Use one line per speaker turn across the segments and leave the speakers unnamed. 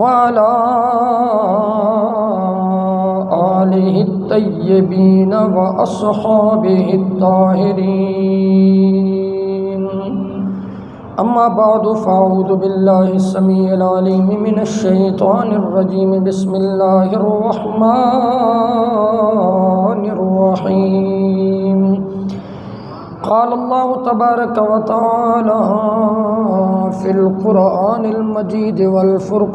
وعلى آله الطيبين وأصحابه الطاهرين. أما بعد فأعوذ بالله السميع العليم من الشيطان الرجيم. بسم الله الرحمن الرحيم. قال الله تبارك وتعالى في القرآن المجيد والفرقان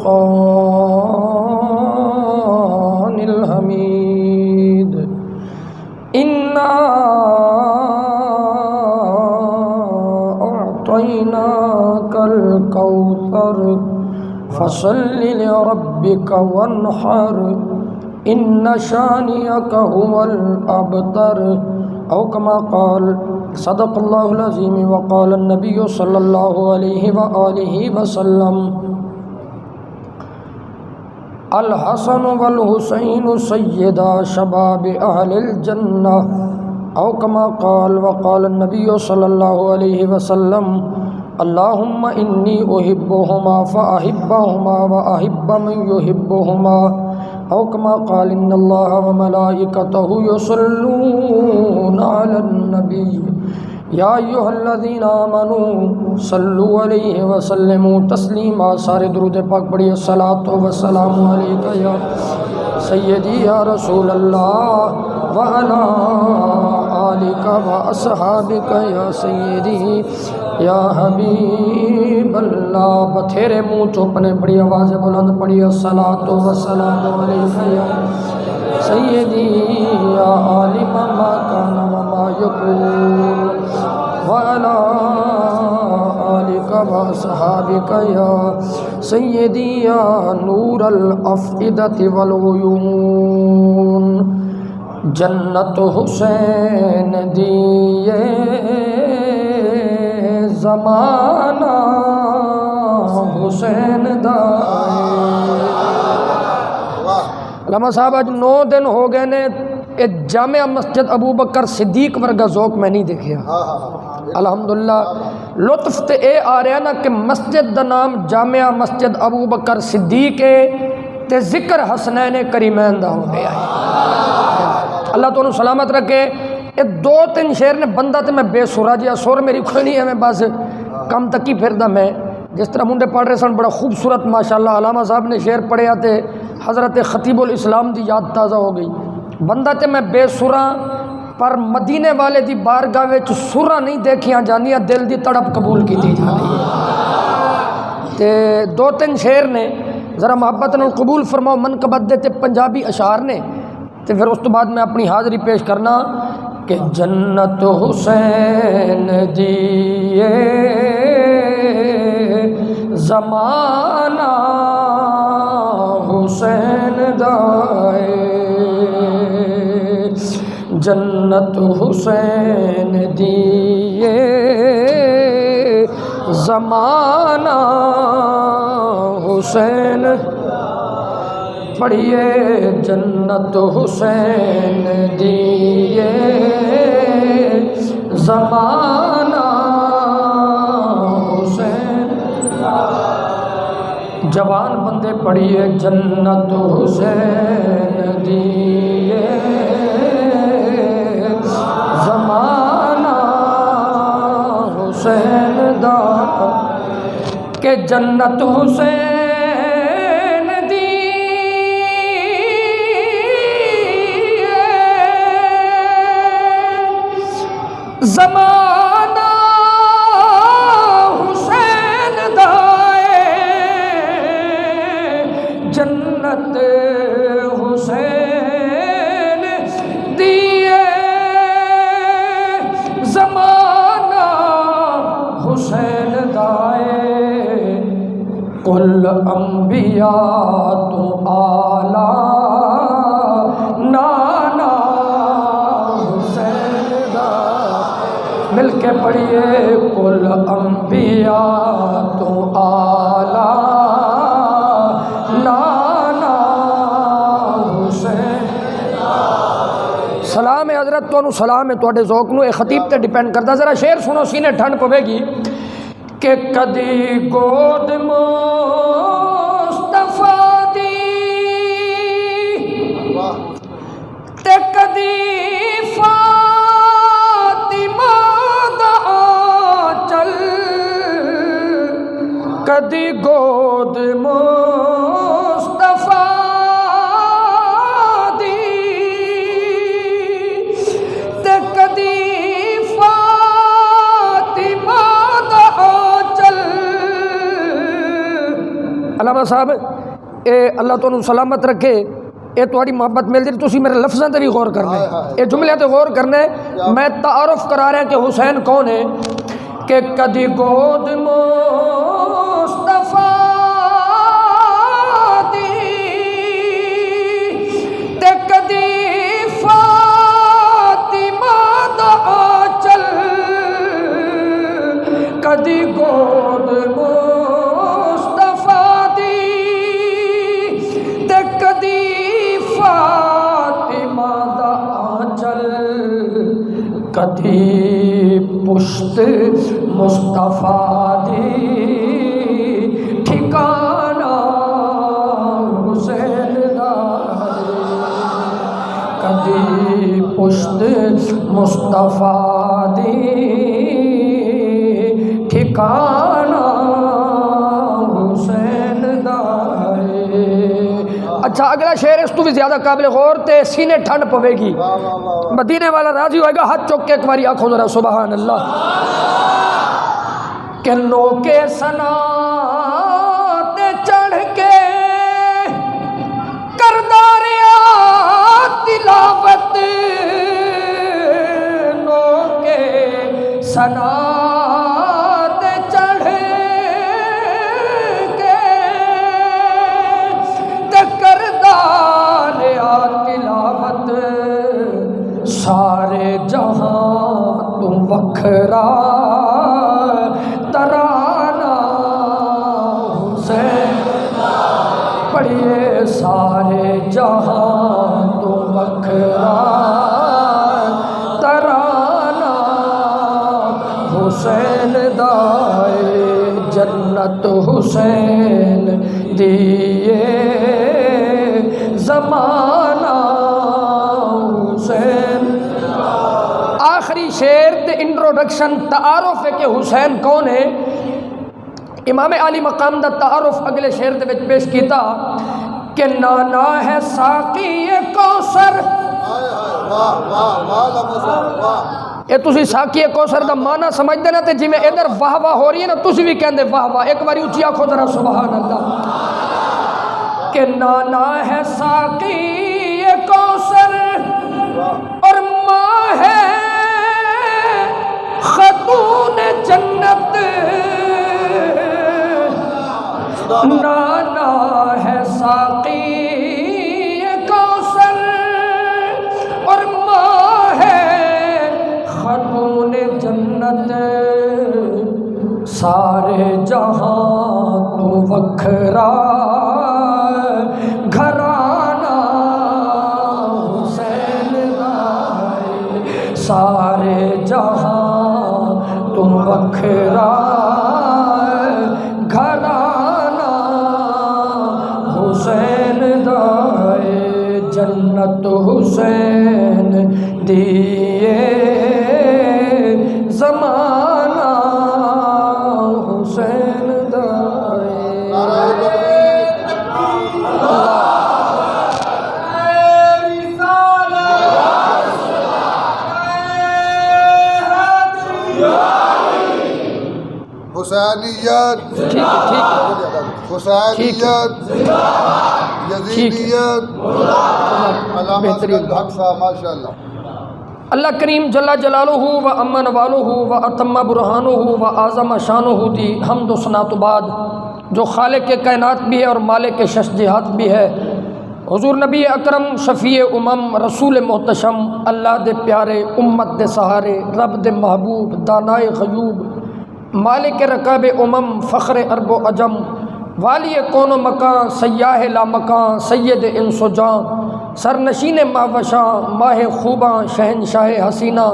الحميد: إنا أعطيناك الكوثر فصل لربك وانحر إن شانئك هو الأبتر، أو كما قال. صدق اللہ العظیم. وقال النبی صلی اللہ علیہ وآلہ وسلم: الحسن والحسین سیدا شباب اہل الجنہ، او کما قال. وقال النبی صلی اللہ علیہ وسلم: اللہم انی احبہما فاحبہما واحب من یحبہما، او کما قال. ان اللہ وملائکتہ یصلون علی النبی یا ایھا الذین آمنوا صلوا علیہ وسلموا تسلیما. سارے درود پاک پڑھیے. الصلاۃ والسلام علیک یا سیدی یا رسول اللہ وعلی آلک واصحابک یا سیدی یا حبیب اللہ. بتھیرے منہ چوپنے پڑھی، آواز بلند پڑھی. الصلاۃ والسلام علیک یا سیدی یا عالم ما کان وما یکون وعلی آلک واصحابک یا سیدی یا نور الافئدۃ والعیون. جنت حسین دیے زمانہ حسین دائے. علامہ صاحب آج 9 دن ہو گئے نے جامع مسجد ابو بکر صدیق ورگا ذوق میں نہیں دیکھیا. الحمدللہ لطف تے اے آ رہا نا کہ مسجد دا نام جامع مسجد ابو بکر صدیق ہے تے ذکر حسنین کریمین دا ہو گیا ہے. اللہ تو انہوں سلامت رکھے. یہ 2-3 شعر نے بندہ تے میں بے سورا جیا سور میری کوئی نہیں ہے، میں بس کم تکی پھردا. میں جس طرح منڈے پڑھ رہے سن بڑا خوبصورت ماشاءاللہ علامہ صاحب نے شعر پڑھے آتے حضرت خطیب الاسلام دی یاد تازہ ہو گئی. بندہ تے میں بے سراں پر مدینے والے دی بارگاہ وچ سراں نہیں دیکھیاں جانیاں، دل دی تڑپ قبول کی دی جانی ہے. تے 2-3 شعر نے ذرا محبت نال قبول فرماؤ. منقبت دے تے پنجابی اشعار نے تے پھر اس تو بعد میں اپنی حاضری پیش کرنا کہ جنت حسین دیے زمانہ حسین دائے، جنت حسین دیے زمانہ حسین. پڑھیے جنت حسین دیے زمانہ حسین. جوان بندے پڑھیے جنت حسین دیے زمانہ حسین دا، کہ جنت حسین زمانہ حسین دائے، جنت حسین دیے زمانہ حسین دائے. کل انبیاء تو اعلیٰ نانا حسین دائے. مل کے پڑھیے کل انبیاء تو اعلیٰ نانا حسین. سلام حضرت تو سلام ہے تواڈے ذوق نو، اے خطیب تے ڈیپینڈ کردا. ذرا شعر سنو سینے ٹھنڈ پوے گی کہ کدی گو کدی گود مصطفیٰ دی تے کدی فاطمہ دا آنچل۔ علامہ صاحب اے اللہ تو سلامت رکھے، اے تھوڑی محبت مل جائے، تسی میرے لفظاں تے بھی غور کرنا ہے، اے جملے تے غور کرنا ہے۔ میں تعارف کرا رہا کہ حسین کون ہے، کہ کدی گود مصطفیٰ دی تے کدی فاطمہ دا آنچل، کدی گود مصطفیٰ دی تے کدی فاطمہ دا آنچل، کدی پشت مصطفیٰ دی ٹھکانہ حسین دا، کدی پشت مصطفیٰ دی ٹھکانہ حسین دا۔ اچھا اگلا شعر اس تو بھی زیادہ قابل غور تے سینے ٹھنڈ پوے گی، مدینے والا راضی ہوئے گا، ہاتھ چوک کے ایک باری آنکھوں ذرا سبحان اللہ۔ کہ نو کے سنا تے چڑھ کے کرداریا تلاوت، نو کے سنا تے چڑھ کے تے کرداریا تلاوت، سارے جہاں تم وکھرا ترانہ حسین، پڑھیے سارے جہاں تم وکھرا ترانہ حسین دائے، جنت حسین دیے زمانہ حسین۔ آخری شعر تے انٹروڈکشن تعارف ہے کہ حسین کون ہے۔ امام علی مقام دا تعارف اگلے شعر دے وچ پیش کیتا کہ نانا ہے ساقی کوثر، اے تسی ساقی کوثر دا معنی سمجھ دینا تے جی میں ادھر واہ واہ ہو رہی ہے نا تسی بھی کہندے واہ واہ، ایک باری اونچی آنکھوں ذرا سبحان اللہ۔ کہ نانا ہے ساقی کوثر اور ماں ہے خاتون جنت، نانا ہے ساقی کوثر اور ماں ہے خاتون جنت، سارے جہاں تو وکھرا گھرانہ حسین دائے، سارے جہاں تم وکھرا گھرانہ حسین دائے، جنت حسین دیے زمانہ حسین دائے۔
حسینیت، حسینیت، یزیدیت، علامہ الحق صاحب ماشاءاللہ۔
اللہ کریم جل جلالہ و امن والہ و اتم برہانہ و اعظم شانہ دی حمد و ثنا تو بعد، جو خالق کائنات بھی ہے اور مالک شش جہات بھی ہے، حضور نبی اکرم شفیع امم رسول محتشم، اللہ دے پیارے امت دے سہارے، رب دے محبوب دانائے غیوب، مالک رکاب امم فخر عرب و عجم، والی کون و مکان سیاہ لا مکان سید انس و جاں، سرنشین ماوشاں ماہ خوباں شہنشاہ حسینہ،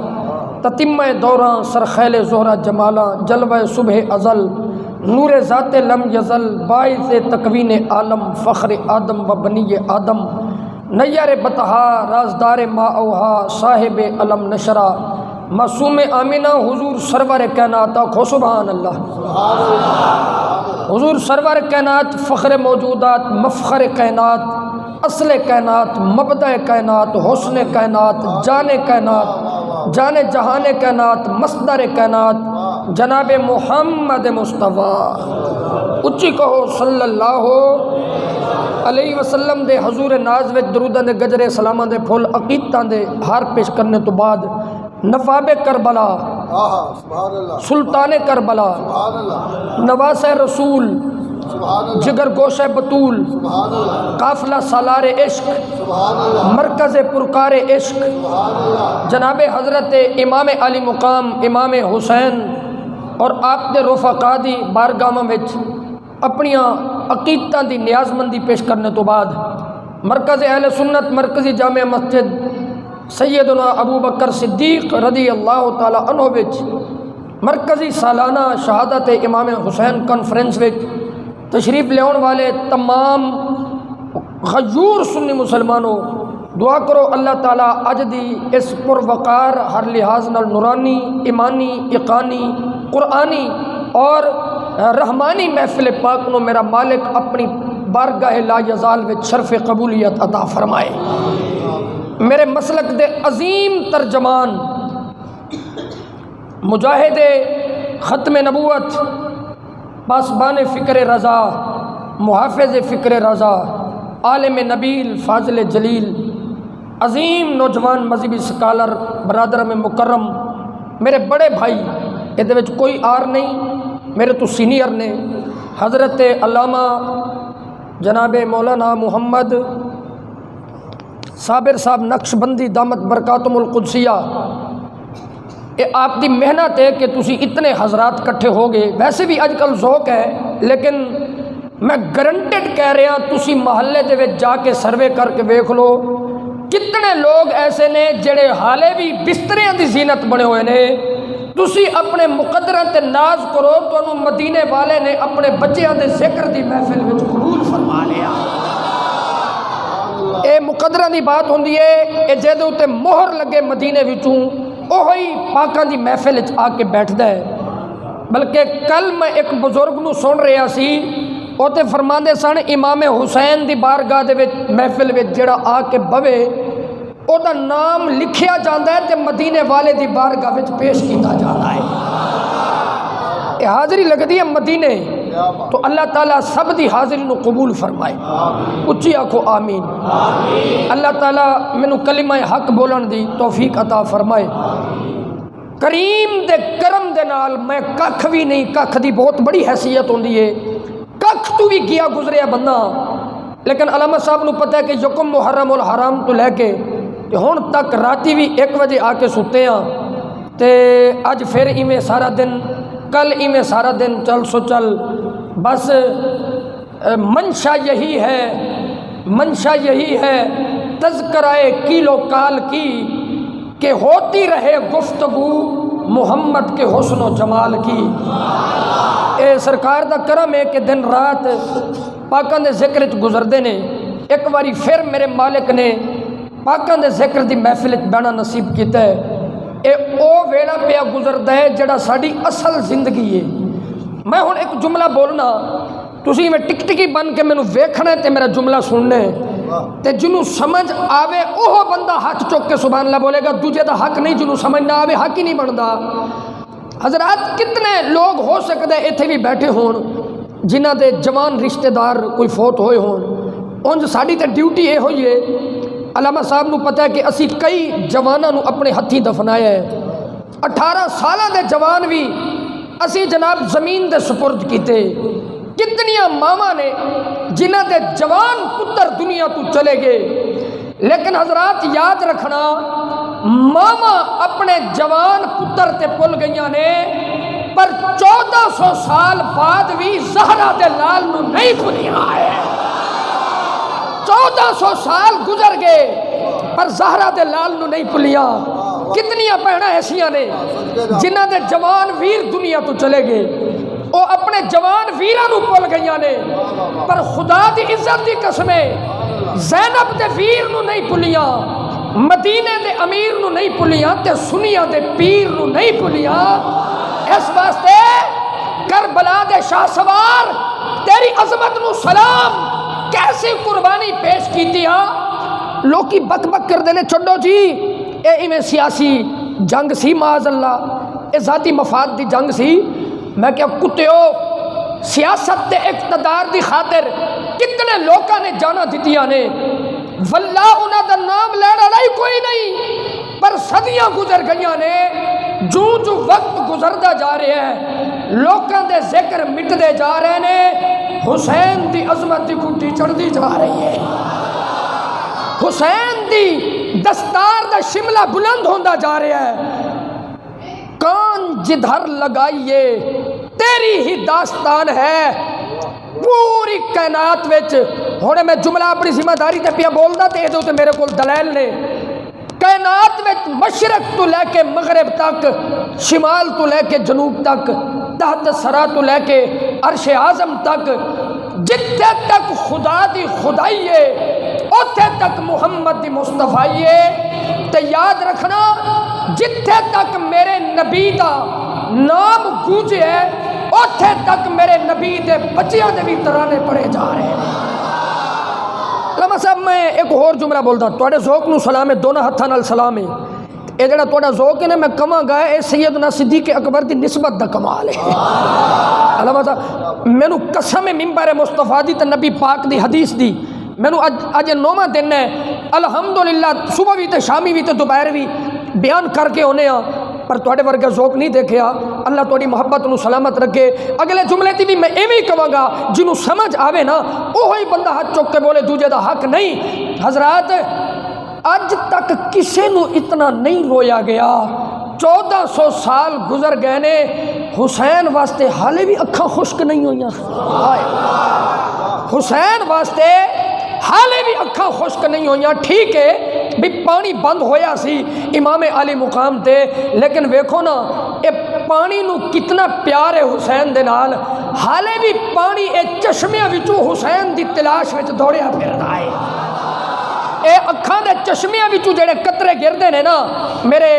تتمہ دوراں سرخیل زہرہ جمالاں، جلوہ صبح ازل نور ذات لم یزل، باعث تکوین عالم فخر آدم و بنی آدم، نیر بطحا رازدار ما اوہا صاحب علم نشرہ، معصوم آمینہ حضور سرور کائنات کو سبحان اللہ۔ حضور حضور سرور کائنات فخر موجودات مفخر کائنات اصل کائنات مبدأ کائنات حسن کائنات جان جہان کائنات مصدر کائنات جناب محمد مصطفیٰ اچھی کہو صلی اللہ علیہ وسلم دے حضور ناز وچ دروداں دے گجرے سلاماں دے پھول عقیدتاں دے ہار پیش کرنے تو بعد نواب کربلا
سبحان اللہ
سلطان کربلا
سبحان اللہ
نواس رسول
سبحان اللہ
جگر گوشہ بطول
سبحان اللہ
قافلہ سالار عشق
سبحان اللہ
مرکز پرکار عشق
سبحان اللہ
جناب حضرت امام علی مقام امام حسین اور آپ دے رفقا دی بارگاہاں وچ اپنیاں عقیدتاں دی نیاز مندی پیش کرنے تو بعد مرکز اہل سنت مرکزی جامع مسجد سیدنا ابو بکر صدیق رضی اللہ تعالی عنہ وچ مرکزی سالانہ شہادت امام حسین کانفرنس وچ تشریف لیاؤن والے تمام غیور سنی مسلمانوں دعا کرو اللہ تعالیٰ اج دی اس پروقار ہر لحاظ نال نورانی ایمانی یقانی قرآنی اور رحمانی محفل پاک نو میرا مالک اپنی بارگاہ لا یزال وچ شرف قبولیت عطا فرمائے۔ میرے مسلک دے عظیم ترجمان مجاہد ختم نبوت پاسبان فکر رضا محافظ فکر رضا عالم نبیل فاضل جلیل عظیم نوجوان مذہبی سکالر برادر میں مکرم میرے بڑے بھائی یہ کوئی آر نہیں میرے تو سینئر نے حضرت علامہ جناب مولانا محمد صابر صاحب نقش بندی دامت برکاتم القدسیہ یہ آپ دی محنت ہے کہ تسی اتنے حضرات کٹھے ہو گئے۔ ویسے بھی اج کل ذوق ہے لیکن میں گارنٹیڈ کہہ رہا تسی محلے دے وچ جا کے سروے کر کے ویکھ لو کتنے لوگ ایسے نے جڑے حالے بھی بستریاں دی زینت بنے ہوئے نے۔ تسی اپنے مقدراں تے ناز کرو تو مدینے والے نے اپنے بچیاں دے ذکر دی محفل وچ قبول فرما لیا۔ اے مقدراں دی بات ہوندی ہے اے جے دے تے مہر لگے مدینے وچوں اوہی پاکاں دی محفل وچ آ کے بیٹھدا ہے۔ بلکہ کل میں ایک بزرگ نو سن رہا سی او تے فرماندے سن امام حسین دی بارگاہ دے وچ محفل وچ جڑا آ کے بوے او دا نام لکھیا جاندا ہے تے مدینے والے دی بارگاہ وچ پیش کیتا جاندا ہے۔ یہ حاضری لگدی ہے مدینے تو اللہ تعالیٰ سب دی حاضری نو قبول فرمائے۔ اچھی آکھو آمین۔ اللہ تعالیٰ مینو کلمہ حق بولن دی توفیق عطا فرمائے۔ کریم دے کرم دے نال میں ککھ بھی نہیں، ککھ دی بہت بڑی حیثیت ہوندی ہے، ککھ تو بھی گیا گزریا بندہ، لیکن علامہ صاحب نو پتہ ہے کہ یکم محرم الحرام تو لے کے ہن تک راتی بھی 1 بجے آ کے ستے ہاں تے اج پھر ایویں سارا دن کل ایویں سارا دن چل سو چل بس منشا یہی ہے تذکرہ کیلو کال کی کہ ہوتی رہے گفتگو محمد کے حسن و جمال کی۔ اے سرکار دا کرم ہے کہ دن رات پاکاں دے ذکر وچ گزردے نے۔ ایک باری پھر میرے مالک نے پاکاں دے ذکر دی محفل وچ بہنا نصیب کیتا ہے۔ اے او ویڑا پیا گزردا ہے جڑا ساڈی اصل زندگی ہے۔ میں ہن ایک جملہ بولنا تسی میں ٹکٹکی بن کے مینوں ویکھنا ہے تے میرا جملہ سننا ہے تے جنوں سمجھ آوے اوہ بندہ ہاتھ چوک کے سبحان اللہ بولے گا، دوجے دا حق نہیں، جنوں سمجھ نہ آوے حق ہی نہیں بندا۔ حضرات کتنے لوگ ہو سکتے ایتھے بھی بیٹھے ہون جنہاں دے جوان رشتہ دار کوئی فوت ہوئے ہون، انج ساڈی تے ڈیوٹی یہ ہوئی ہے۔ علامہ صاحب نو پتہ ہے کہ اسی کئی جواناں نو اپنے ہتھی دفنایا ہے، 18 سالاں دے جوان بھی اسی جناب زمین دے سپرد کیتے۔ کتنیاں ماما نے جنہ دے جوان پتر دنیا تو چلے گئے، لیکن حضرات یاد رکھنا ماما اپنے جوان پتر تے پل گئیاں نے پر 1400 سال بعد بھی زہرا دے لال نو نہیں بھولیا ہے۔ 1400 سال گزر گئے پر زہرا دے لال نو نہیں بھولیا۔ کتنیاں بہناں ایسیاں نے جنہ دے جوان ویر دنیا تو چلے گئے، وہ اپنے جوان ویراں نو بھول گئیاں نے پر خدا دی عزت دی قسمیں زینب دے ویر نو نہیں بھولیاں، مدینے دے امیر نو نہیں بھولیاں تے سنیاں دے پیر نو نہیں بھولیاں۔ اس واسطے کربلا دے شاہ سوار تے محمد نو سلام کیسی قربانی پیش کیتی ہاں لوکی بک بک کر دینے چھڑو جی اے ایویں سیاسی جنگ سی معاذ اللہ اے ذاتی مفاد دی جنگ سی میں کیا کتےو سیاست تے اقتدار دی خاطر کتنے لوکاں نے جانا دتیاں نے واللہ انہاں دا نام لینا نہیں کوئی نہیں پر صدیاں گزر گئیاں نے جو جو وقت گزردا جا رہے ہیں لوکاں دے ذکر مٹدے جا رہے نے حسین دی عظمت دی گھٹی چڑھدی جا رہی ہے حسین دی دستار دا شملہ بلند ہوندا جا رہا ہے کان جدھر لگائیے تیری ہی داستان ہے پوری کائنات وچ ہونے میں جملہ اپنی ذمہ داری تے پیا بولدا تے اے تے میرے کول دلائل نے کائنات وچ مشرق تو لے کے مغرب تک شمال تو لے کے جنوب تک تحت سرا تو لے کے عرش اعظم تک جتھے تک خدا دی خدائی ہے اوتھے تک محمد دی مصطفی ہے تے یاد رکھنا جتھے تک میرے نبی دا نام گونجے ہے اوتھے تک میرے نبی دے بچیاں دے بھی ترانے پڑے جا رہے ہیں علامہ صاحب میں ایک اور جملہ بولتا توڑے ذوق نو سلام ہے دونوں ہتھاں نال سلام ہے اے جڑا توڑا ذوق ہے نا میں کماں گا اے سیدنا صدیق اکبر دی نسبت دا کمال ہے علامہ صاحب مینو قسم منبر مصطفیٰ دی تے نبی پاک دی حدیث دی مینو اج نوواں دن ہے الحمدللہ صبح بھی تے شامی بھی تے دوپہر بھی بیان کر کے ہونے ہاں پر توڑے ورگا ذوق نہیں دیکھیا اللہ توڑی محبت نو سلامت رکھے اگلے جملے تی بھی میں ایویں کہاں گا جنوں سمجھ آوے نا وہی بندہ ہاتھ چک کے بولے دوجے دا حق نہیں حضرات اج تک کسے نو اتنا نہیں رویا گیا 1400 سال گزر گئے نے حسین واسطے حالے بھی اکھاں خشک نہیں ہوئیاں حسین واسطے حالے بھی اکھاں خشک نہیں ہوئیاں ٹھیک ہے بھی پانی بند ہویا سی امام علی مقام تے لیکن ویکھو نا اے پانی نو کتنا پیار ہے حسین دے نال حالے بھی پانی اے چشمیاں وچوں حسین دی تلاش وچ دوڑیا پھردا ہے اے اکھاں دے چشمیاں وچوں جڑے قطرے گردے نے نا میرے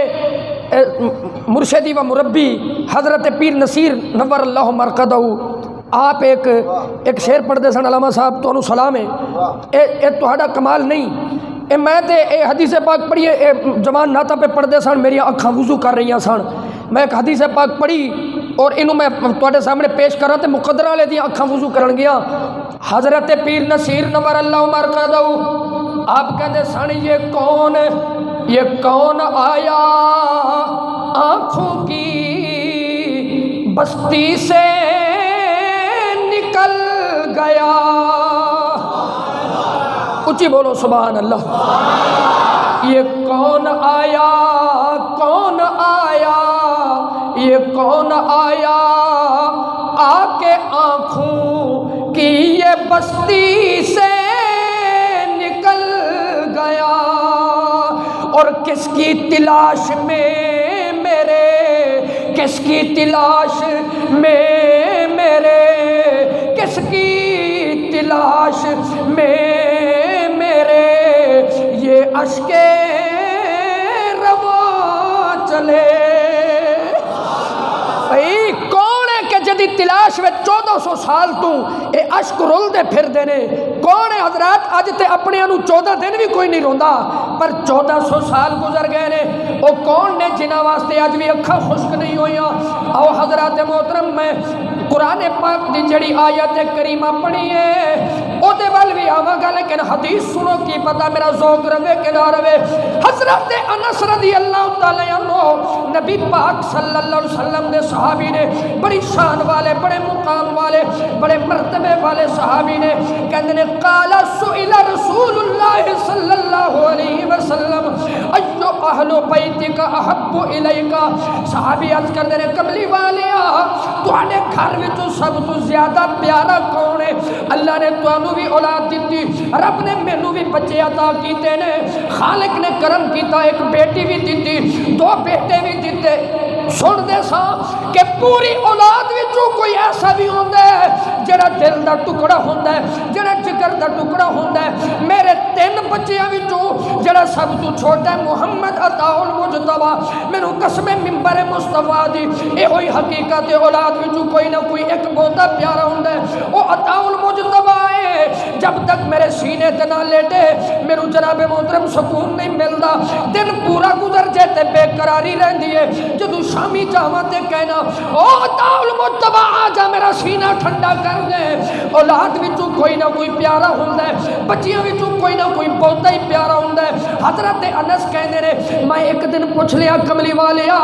مرشدی و مربی حضرت پیر نصیر نور اللہ مرقدہ آپ ایک شعر پڑھتے سن علامہ صاحب تو انہوں سلام ہے اے توہاڈا کمال نہیں اے میں تے اے حدیث پاک پڑھیے اے جوان ناتا پہ پڑھتے سن میری اکھاں وضو کر رہی سن میں ایک حدیث پاک پڑھی اور انہوں میں تواڈے سامنے پیش کراں تے مقدرہ لے دی اکھاں وضو کرن گیا حضرت پیر نصیر نور اللہ مرقدہ آپ کہتے سن یہ کون آیا آنکھوں کی بستی سے نکل گیا اچھی بولو سبحان اللہ یہ کون آیا یہ کون آیا آ کے آنکھوں کی یہ بستی سے نکل گیا اور کس کی تلاش میں میرے کس کی تلاش میں میرے کس کی تلاش میں میرے یہ اشک رواں چلے بھئی کون ہے کہ جدی تلاش میں 1400 سال تو اے اشک رول دے پھر دینے کون ہے حضرات آج تے اپنے انو 14 دن بھی کوئی نہیں روندا پر 1400 سال گزر گئے نے او کون نے جنہ واسطے آج بھی اکھا خشک نہیں ہوئیاں او حضرات محترم میں قرآن پاک دی جڑی آیت کریمہ پڑھی ہے او دے وال بھی آواں گا لیکن حدیث سنو کی پتہ میرا ذوق روے کہ نہ روے حضرت انس رضی اللہ تعالی عنہ نبی پاک صلی اللہ علیہ وسلم دے صحابی نے بڑی شان والے بڑے مقام والے بڑے مرتبے والے صحابی نے کہندے نے قال سئل رسول اللہ صلی اللہ علیہ وسلم ایو اہل بیتک احب الیک صحابی عرض کردے نے کملی والیا تواڈے گھر وچوں سب تو زیادہ پیارا کون ہے اللہ نے تانوں بھی اولاد دتی رب نے مینوں بھی بچے عطا کیتے نے خالق نے کرم کیتا ایک بیٹی بھی دتی 2 بیٹے بھی دتے سن دے سا کہ پوری اولاد وچوں کوئی ایسا بھی ہوندا ہے جڑا دل دا ٹکڑا ہوندا ہے جڑا جگر دا ٹکڑا ہوندا ہے میرے 3 بچیاں وچوں جڑا سب تو چھوٹا ہے محمد عطا المجتبی مینوں قسم منبر مصطفیٰ دی اے ہوئی حقیقت اولاد وچوں کوئی نہ کوئی ایک بہت پیارا ہوندا ہے او عطا المجتبی جب تک میرے سینے تے نہ لیٹے میرے جناب محترم سکون نہیں ملدا، دن پورا گزر جاتے بے قراری رہندی ہے، جدو شامی جاواں تے کہنا او داؤل متبع آ جا میرا سینہ ٹھنڈا کر دے۔ اولاد وچوں کوئی نہ کوئی پیارا ہوندا ہے، بچیاں وچوں کوئی نہ کوئی بہتا ہی پیارا ہوندا ہے۔ حضرت انس کہندے نے میں ایک دن پوچھ لیا کملی والیا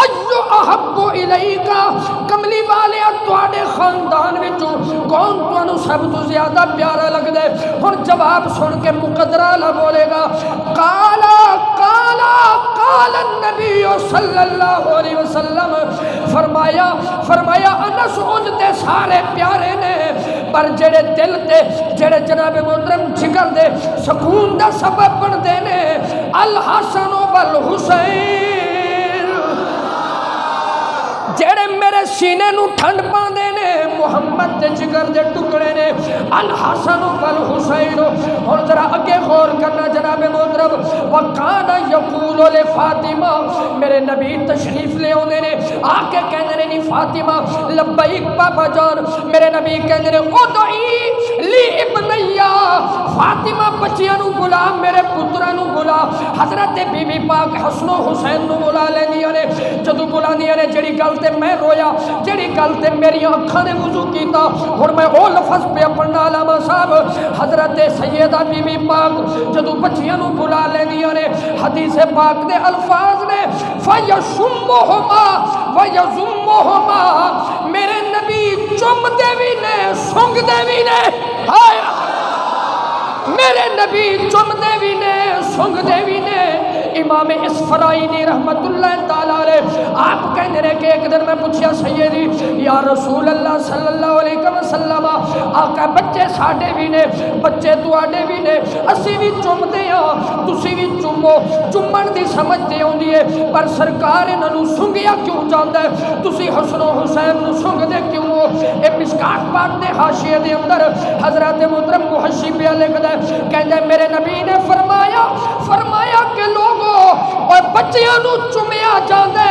ایو احب الیکا، کملی والیا تواڈے خاندان وچوں کون تانوں سب تو زیادہ پیارا لگدا ہے؟ ہن جواب سن کے مقدرہ لا بولے گا قال النبی صلی اللہ علیہ وسلم، فرمایا انس انج تے سارے پیارے نے پر جڑے دل تے جڑے جناب محترم جگر دے سکون دا سبب بن دے نے الحسن والحسین، جڑے میرے سینے نو ٹھنڈ پاندے نے محمد دے جگر دے ٹکڑے نے الحسن والحسین۔ اور ذرا اگے غور کرنا جناب محترم، وکان یقول لفاطمہ، میرے نبی تشریف لے اوندے نے آ کے کہندے نے نی فاطمہ لبیک بابا جان، میرے نبی کہندے نے ادعی لی ابنیا، فاطمہ بچیاں نو بلا، میرے پتراں نو بلا۔ حضرت بی بی پاک حسن و حسین نو بلا لیندیاں نے، جدوں بلاندیاں نے جڑی گل تے میں رویا، جڑی گل تے میری اکھاں نے وضو کیتا، ہن میں او لفظ پہ پڑھنا علامہ صاحب، حضرت سیدہ بی بی پاک جدوں بچیاں نو بلا لیندیاں نے، حدیث پاک دے الفاظ نے فیشمہما ویزمہما، میرے نبی چم دے بھی نے سنگ دے بھی نے، میرے نبی چم دے بھی نے سنگ دے بھی نے۔ امام اسفرائینی رحمت اللہ تعالیٰ علیہ آپ کہنے رہے کہ ایک دن میں پوچھیا سیدی یا رسول اللہ صلی اللہ علیہ وسلم، آقا بچے ساڑے بھی نے بچے تو آڑے بھی نے، اسی بھی چم دے ہاں تسی بھی چمو، چمن دی سمجھ دے ہوں دیئے پر سرکار انہوں سنگیا کیوں جاندہ ہے، تسی حسن و حسین نو سنگ دے کیوں ہو؟ اے مشکات پاک دے حاشیے دے اندر حضرت محترم محشی پہ لکھ دے کہندے میرے نبی نے فرمایا کہ لوگوں اور بچیاں نو چمیا جاندے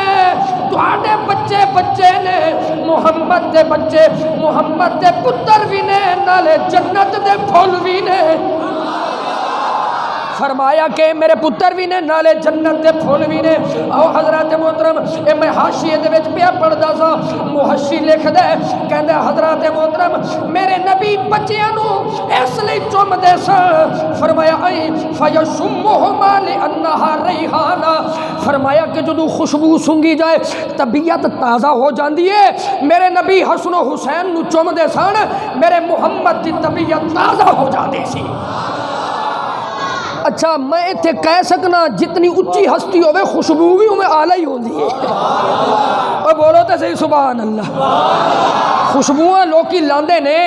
تواڈے بچے نے محمد دے بچے محمد دے پتر بھی نے نالے جنت دے پھول بھی نے، فرمایا کہ میرے پتر بھی نے نالے جنت دے پھول بھی نے۔ او حضرت محترم اے میں حاشیے دے وچ پیا پڑھدا سا، محشی لکھ دے کہندا حضرت محترم میرے نبی بچیاں نو اس لئی چم دے سن، فرمایا ائی فیشمہما لانھا ریحانہ، فرمایا کہ جدوں خوشبو سنگی جائے طبیعت تازہ ہو جاندی ہے، میرے نبی حسن و حسین نو چم دے سن، میرے محمد دی طبیعت تازہ ہو جاندی سی۔ اچھا میں اتھے کہہ سکنا جتنی اچھی ہستی ہوئے خوشبو بھی ہمیں آلہ ہی ہوندی ہے، اور بولو تے صحیح سبحان اللہ۔ خوشبواں لوکی لاندے نے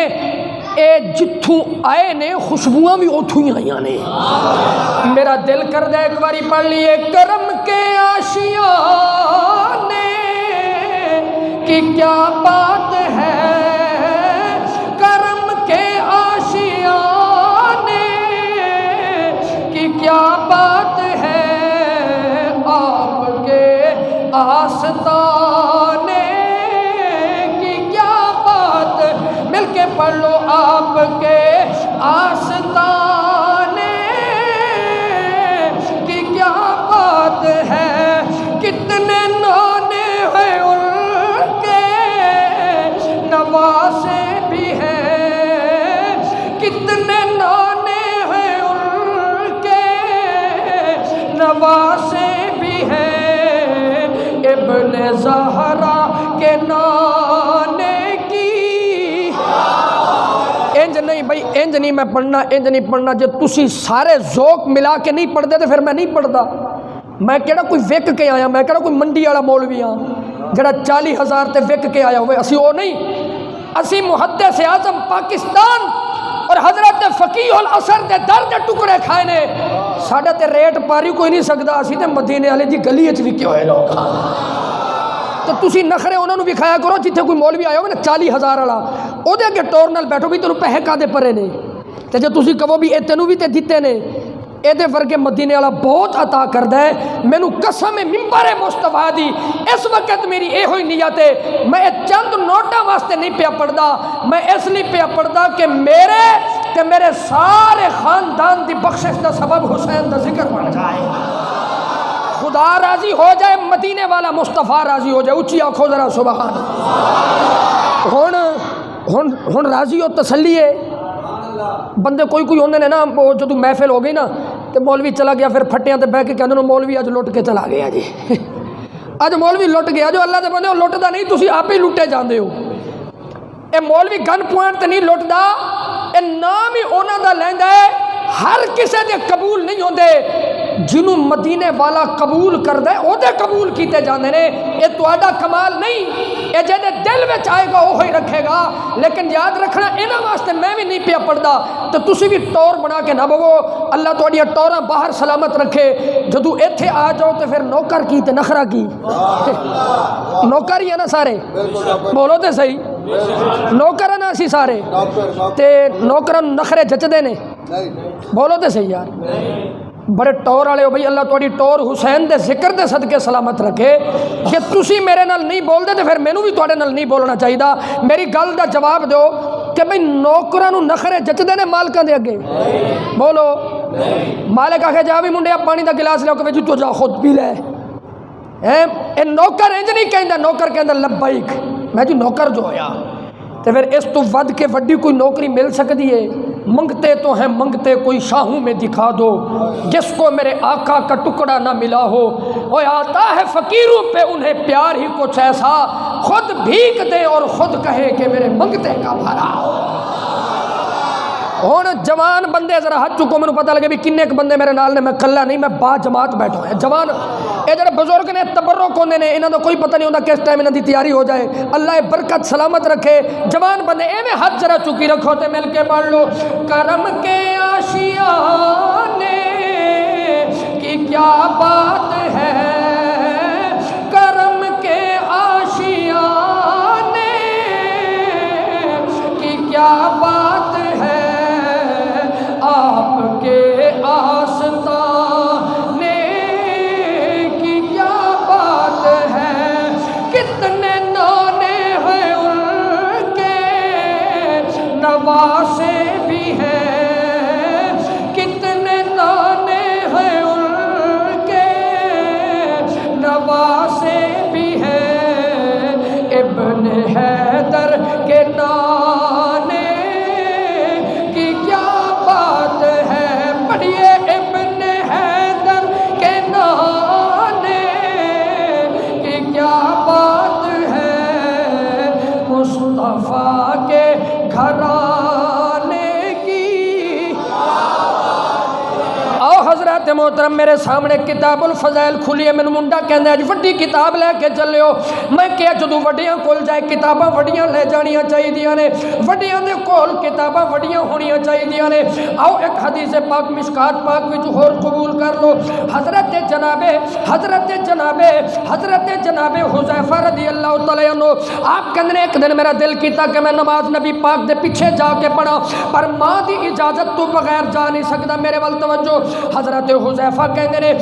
اے جتھوں آئے نے خوشبواں بھی اتھوں ہی آئیاں نے۔ میرا دل کر دے ایک باری پڑھ لیے کرم کے آشیانے کی کیا بات ہے، کرم کے آشیانے کی کیا بات ہے، آپ کے آستانے کی کیا بات، مل کے پڑھ لو آپ کے آستانے کی کیا بات ہے، کتنے نانے ہیں ان کے نواسے بھی ہیں، کتنے نانے ہیں ان کے نواسے بھی ہیں، ابن زہرا کے نانے کی۔ انج نہیں بھائی، انج نہیں میں پڑھنا، انج نہیں پڑھنا، جب تسی سارے ذوق ملا کے نہیں پڑھ دے تو پھر میں نہیں پڑھدا۔ میں کہڑا کوئی وک کے آیا، میں کہڑا کوئی منڈی والا مولوی ہاں جڑا 40,000 تے وک کے آیا ہوئے، اسی وہ نہیں، اسی محدث اعظم پاکستان اور حضرت فقیہ العصر دے در دے ٹکڑے کھائے نے، ساڑھے تے ریٹ پاری کوئی نہیں سکدا، اسی تے مدینے والے دی گلی وچ وکے ہوئے لوگ۔ تو تسی نخرے انہوں نے بھی کھایا کرو، جتھے کوئی مولوی آیا ہوئے نا 40,000 والا، او دے اگے ٹور نال بیٹھو بھی تینوں پیسے کا دے پرے نے، تے جو تسی کہو بھی اے تینوں بھی تے دیتے نے، اے دے ورگے مدینے والا بہت عطا کردا ہے۔ مینوں قسم ممبر مصطفیٰ دی اس وقت میری اے ہوئی نیت ہے، میں چند نوٹاں واسطے نہیں پیا پڑھدا، میں اس لیے پیا پڑھدا کہ میرے کہ میرے سارے خاندان دی بخشش دا سبب حسین دا ذکر بن جائے، خدا راضی ہو جائے، مدینے والا مصطفیٰ راضی ہو جائے، اچھی آنکھوں ذرا سبحان ہن راضی ہو تسلی ہے۔ بندے کوئی ہوندے نے نا، وہ جدوں محفل ہو گئی نا تے مولوی چلا گیا، پھر پھٹیاں تے بہ کے کہندے نے مولوی اج لٹ کے چلا گیا جی اج مولوی لٹ گیا، جو اللہ دے بندے ہو لٹدا نہیں، تسی آپ ہی لٹے جاندے ہو۔ اے مولوی گن پوائنٹ تے نہیں لٹدا، اے نام ہی انہاں دا لیندا ہے، ہر کسے دے قبول نہیں ہوندے، جنوں مدینے والا قبول کردا ہے او دے قبول کیتے جاندے نے۔ اے تہاڈا کمال نہیں، اے جے دل وچ آئے گا وہی رکھے گا۔ لیکن یاد رکھنا انہاں واسطے میں بھی نہیں پیا پڑھدا، تو تسی بھی ٹور بنا کے نہ بوو، اللہ تہاڈیاں ٹوراں باہر سلامت رکھے۔ جدوں ایتھے آ جاؤ تے پھر نوکر کی تے نخرا کی، نوکر ہی ہے نا سارے، بولو تے صحیح، نوکر ہے نا اسی سارے، تے نوکراں نخرے جچدے نے، بولو تے صحیح یار، بڑے ٹور والے ہو بھئی، اللہ تہاڈی ٹور حسین دے ذکر دے صدقے سلامت رکھے۔ کہ تسی میرے نال نہیں بول دے تے پھر مینوں بھی تہاڈے نال نہیں بولنا چاہیدا۔ میری گل دا جواب دیو کہ بھئی نوکراں نوں نخرے جچدے نے مالکاں دے اگے، بولو۔ مالک آکھے جا بھی منڈیا پانی دا گلاس لے کے تو جا خود پی لے، اے نوکر انج نہیں کہندا، نوکر کہندا لبیک، میں جی نوکر جو ہویا۔ تو پھر اس تو ود کے وڈی کوئی نوکری مل سکتی ہے؟ منگتے تو ہیں منگتے کوئی شاہوں میں دکھا دو، جس کو میرے آقا کا ٹکڑا نہ ملا ہو، وہ آتا ہے فقیروں پہ انہیں پیار ہی کچھ ایسا، خود بھیک دے اور خود کہے کہ میرے منگتے کا بھرا ہو۔ ہوں جوان بندے ذرا ہاتھ چکو، مجھے پتہ لگے بھی کنے ایک بندے میرے نال نے، میں کلا نہیں، میں با جماعت بیٹھا ہوں جوان۔ یہ جڑے بزرگ نے تبرک ہوندے نے، انہاں دا کوئی پتہ نہیں ہوندا کس ٹائم انہاں دی تیاری ہو جائے، اللہ برکت سلامت رکھے۔ جوان بندے ایویں ہاتھ ذرا چکی رکھو تے مل کے پڑھ لو، کرم کے آشیانے کی کیا بات ہے، کرم کے آشیانے کی کیا بات ہے، آپ کے آستانے کی کیا بات ہے، کتنے نانے ہیں ان کے نواسے بھی ہیں، کتنے نانے ہیں ان کے نواسے بھی ہیں، ابن حیدر کے نانے کی کیا بات ہے، پڑھیے ابن حیدر کے نانے کی کیا بات ہے، مصطفیٰ کے گھرانے کی۔ آؤ حضرات محترم میرے سامنے کتاب الفضائل کھلی ہے، میں منڈا کہندے اج وڈی کتاب لے کے چلو، میں کہ جدوں وڈیاں کول جائے کتاباں وڈیاں لے جانیاں چاہیدیاں نے، وڈیاں دے کول کتاباں وڈیاں ہونیاں چاہیدیاں نے۔ آؤ ایک حدیث پاک مشکات پاک وچ ہور قبول کر لو، حضرت جناب حذیفہ رضی اللہ تعالی عنہ، آپ کہندے ایک دن میرا دل کیتا کہ میں نماز نبی پاک دے پیچھے جا کے پڑھا، پر ماں دی اجازت تو بغیر جا نہیں سکتا، میرے ول توجہ۔ حضرت حذیفہ کہندے نے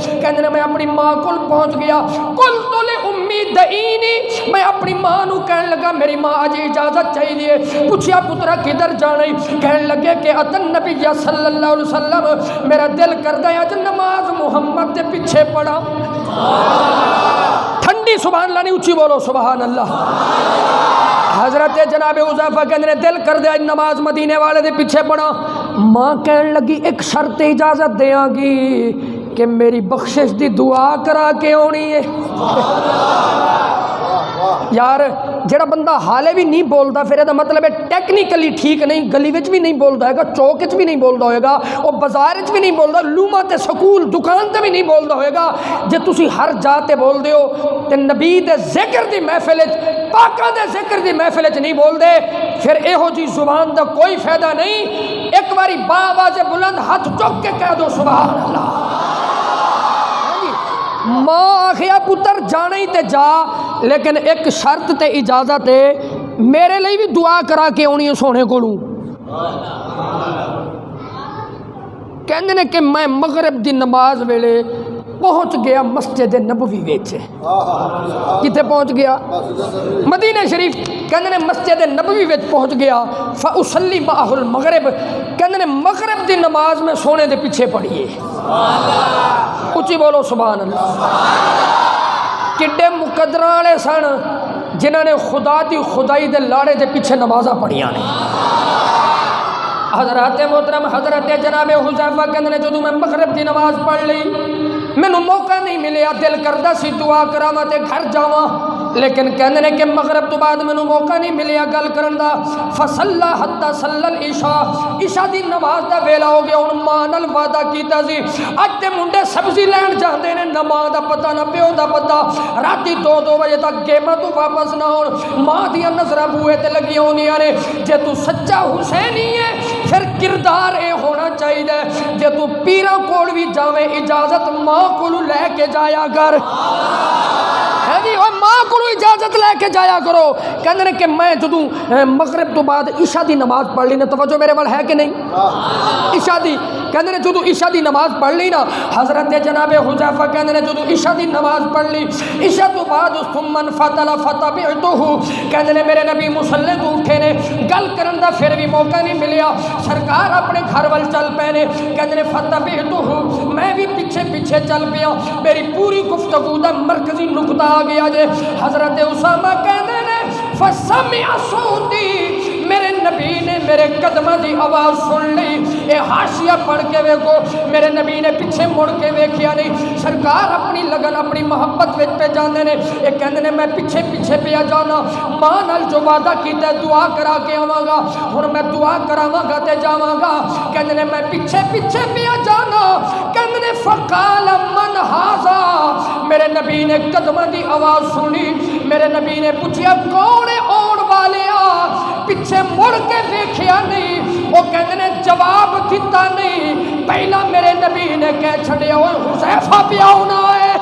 میں اپنی ماں کول پہنچ گیا، قلت لأمی دعینی، میں اپنی ماں نو کہن لگا میری ماں اج اجازت چاہیے، پوچھیا پترا کدھر جانا؟ کہن لگے کہ اتن نبی صلی اللہ علیہ وسلم، میرا دل کردا ہے اج نماز محمد دے پیچھے پڑھا۔ ٹھنڈی سبحان اللہ نہیں، اچھی بولو سبحان اللہ۔ حضرت جناب حذیفہ کہندے نے دل کر دیا نماز مدینے والے دے پیچھے پڑھا۔ ماں کہن لگی ایک شرط اجازت دیاں گی کہ میری بخشش دی دعا کرا کے ہونی ہے۔ یار جڑا بندہ حالے بھی نہیں بولدا پھر یہ مطلب ہے ٹیکنیکلی ٹھیک نہیں، گلی وچ بھی نہیں بولدا ہوئے گا، چوک وچ بھی نہیں بولدا ہوئے گا، اور بازار وچ بھی نہیں بولدا، لوما تے سکول دکان تے بھی نہیں بولدا ہوئے گا۔ جے تسی ہر جا تے بول دیو تے نبی دے ذکر دی محفل وچ، پاکاں دے ذکر دی محفل وچ نہیں بول دے، پھر ایہو جی زبان دا کوئی فائدہ نہیں۔ ایک باری با آواز بلند ہاتھ چک کے کہہ دو سبحان اللہ۔ ماں آخیا پتر جانا ہی تے جا، لیکن ایک شرط تے اجازت ہے، میرے لئی بھی دعا کرا کے آنی ہے سونے کولوں۔ کہندے نے کہ میں مغرب دی نماز ویلے پہنچ گیا مسجد نبوی وچ کتے پہنچ گیا مدینہ شریف کہندے نے مسجد نبوی وچ پہنچ گیا فاصلی معہ المغرب کہندے نے مغرب دی نماز میں سونے دے پیچھے پڑھیے اچھی بولو سبحان اللہ کڈے مقدراں والے سن جنہاں نے خدا دی خدائی دے لاڑے دے پیچھے نمازاں پڑھیاں نے حضرات محترم حضرت جناب حذیفہ کہندے نے جدوں میں مغرب دی نماز پڑھ لی مینوں موقع نہیں ملیا دل کردا سی دعا کراواں تے گھر جاواں لیکن کہندے نے کہ مغرب تو بعد مینوں موقع نہیں ملیا گل کرن دا فصلی حتی صلی العشاء عشاء دی نماز دا ویلا ہو گیا ہن ماں نال وعدہ کیتا سی اج تے منڈے سبزی لین جاندے نے نہ ماں دا پتہ نہ پیو دا پتہ راتی 2 بجے تک گیماں تو واپس نہ ہون ماں دیاں نظراں بوئے تے لگی ہونیاں نے جے تو سچا حسینی ہے پھر کردار اے ہونا چاہیے جے تو پیراں کول بھی جاویں اجازت ماں کولو لے کے جایا کر ہے جی وہ ماں کولو اجازت لے کے جایا کرو کہندے نے کہ میں جدوں مغرب تو بعد عشاء دی نماز پڑھ لی نا توجہ میرے وال ہے کہ نہیں عشاء دی کہندے نے جدوں عشاء دی نماز پڑھ لی نا حضرت جناب حذیفہ کہندے نے جدوں عشاء دی نماز پڑھ لی عشاء تو بعد ثم انفتل فتبعته کہندے نے میرے نبی مصلی تو اٹھے نے گل کرن دا پھر بھی موقع نہیں ملیا سرکار اپنے گھر وال چل پے نے کہندے نے فتبعته میں بھی پیچھے پیچھے چل پیا میری پوری گفتگو دا مرکزی نقطہ آ گیا جے حضرت اسامہ کہندے نے فسمع صوتی میرے نبی نے میرے قدمہ دی آواز سن لی اے حاشیہ پڑھ کے ویکھو میرے نبی نے پیچھے مڑ کے ویکھیا نہیں سرکار اپنی لگن اپنی محبت وچ پہ جاندے نے اے کہندے نے میں پیچھے پیچھے پیا جانا ماں نال جو وعدہ کیتا ہے دعا کرا کے آواں گا ہن میں دعا کراواں گا تے جاواں گا کہندے نے میں پیچھے پیچھے پیا جانا کہندے نے فقال من ھذا میرے نبی نے قدمہ دی آواز سنی میرے نبی نے پوچھیا کون ہے آن والے پیچھے مڑ کے دیکھیا نہیں وہ کہندے نے جواب دیتا نہیں پہلا میرے نبی نے کہہ چھڑیا اوے حذیفہ پیا ہونا ہے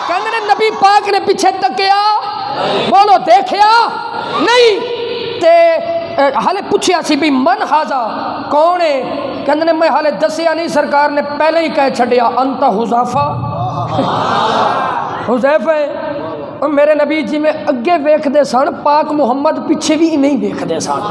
کہندے نے نبی پاک نے پیچھے تکیا بولو دیکھیا نہیں تے حالے پوچھیا سی بھی من ھذا کون ہے کہندے نے میں حالے دسیا نہیں سرکار نے پہلے ہی کہہ چھڑیا انت حذیفہ حذیفہ اور میرے نبی جی میں اگے ویکھ دے سن پاک محمد پیچھے بھی نہیں ویکھ دے سن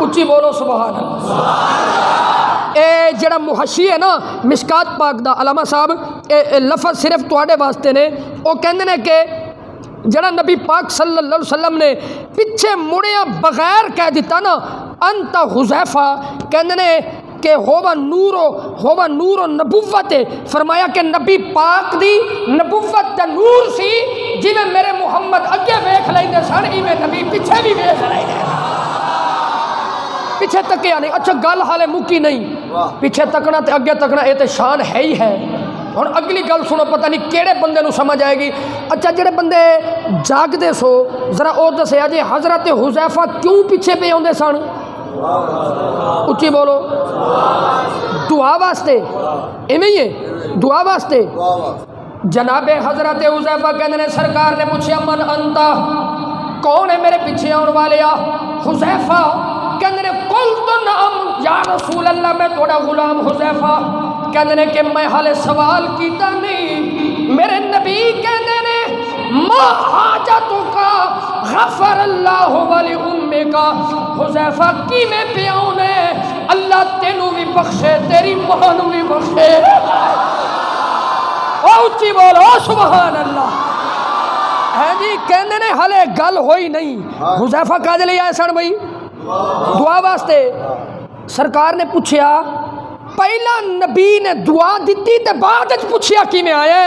اچھی بولو سبحان اللہ اے جڑا محشی ہے نا مشکات پاک دا علامہ صاحب اے لفظ صرف تواڈے واسطے نے او کہندے نے کہ جڑا نبی پاک صلی اللہ علیہ وسلم نے پیچھے مڑیا بغیر کہہ دیتا نا انت حذیفہ کہندے نے کہ ہووا نور و نبوت فرمایا کہ نبی پاک دی نبوت دا نور سی جی میں میرے محمد اگے ویکھ لیندے سن ایویں نبی پیچھے بھی ویکھ لیندے پیچھے تکیا نہیں اچھا گل حالے مکی نہیں پیچھے تکنا تے اگے تکنا اے تے شان ہے ہی ہے اور اگلی گل سنو پتہ نہیں کیڑے بندے نو سمجھ آئے گی اچھا جڑے بندے جاگ دے سو ذرا او دسیا جی حضرت حذیفہ کیوں پیچھے پہ ہوندے سن اچھی بولو دعا واسطے ایویں ہی ہے دعا واسطے جناب حضرت حذیفہ کہندے نے سرکار نے پوچھیا من انتا کون ہے میرے پیچھے آن والے حذیفہ کہندے نے قلت نعم یا رسول اللہ میں تھوڑا غلام حذیفہ کہندے نے کہ میں حالے سوال کیتا نہیں میرے نبی کہندے نے ما حاجتک غفر اللہ ولی امک حذیفہ کی میں پیاؤنے اللہ تینوں بھی بخشے تیری ماں نوں بھی بخشے اونچی بولو سبحان اللہ ہے جی کہندے نے ہلے گل ہوئی نہیں حذیفہ کاج لے آئے سن بھائی دعا واسطے سرکار نے پوچھیا پہلا نبی نے دعا دیتی تے بعد پوچھیا کی میں آئے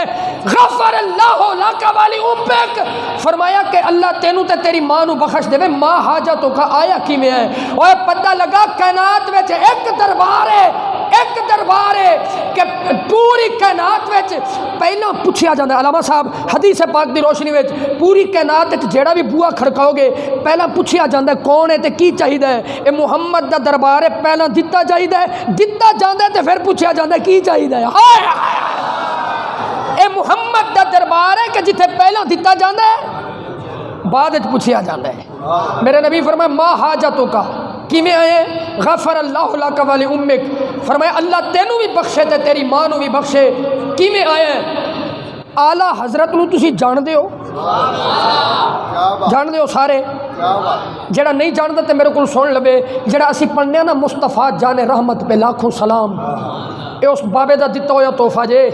غفر اللہ لک والی امک فرمایا کہ اللہ تینوں تے تیری ماں نو بخش دے ماں حاجتوں کا آیا کی میں ہے اوے پتہ لگا کائنات وچ ایک دربار ہے کہ پوری کائنات وچ پہلا پوچھیا جاندا علامہ صاحب حدیث پاک دی روشنی وچ پوری کائنات وچ جیڑا بھی بوا کھڑکاؤ گے پہلا پوچھیا جاندا کون ہے تے کی چاہیدا ہے اے محمد دا دربار ہے پہلا دتا چاہیدا ہے دتا جاندا تے پھر پوچھیا جاندا کی چاہیدا ہے ہائے اے محمد دا دربار ہے کہ جتھے پہلا دتا جاندا ہے بعد وچ پوچھیا جاندا ہے میرے نبی فرمایا ما حاجتوں کا کیویں آئے غفر اللہ لک ولی امک فرمایا اللہ تینوں بھی بخشے تے تیری ماں نو بھی بخشے کیویں آئے آلہ حضرت نو تسی جان دے ہو جان دے ہو سارے جڑا نہیں جاندا تے میرے کو سن لبے جڑا اسی پڑھنے نا مصطفیٰ جان رحمت پہ لاکھوں سلام اے اس بابے دا دتا ہویا تحفہ جے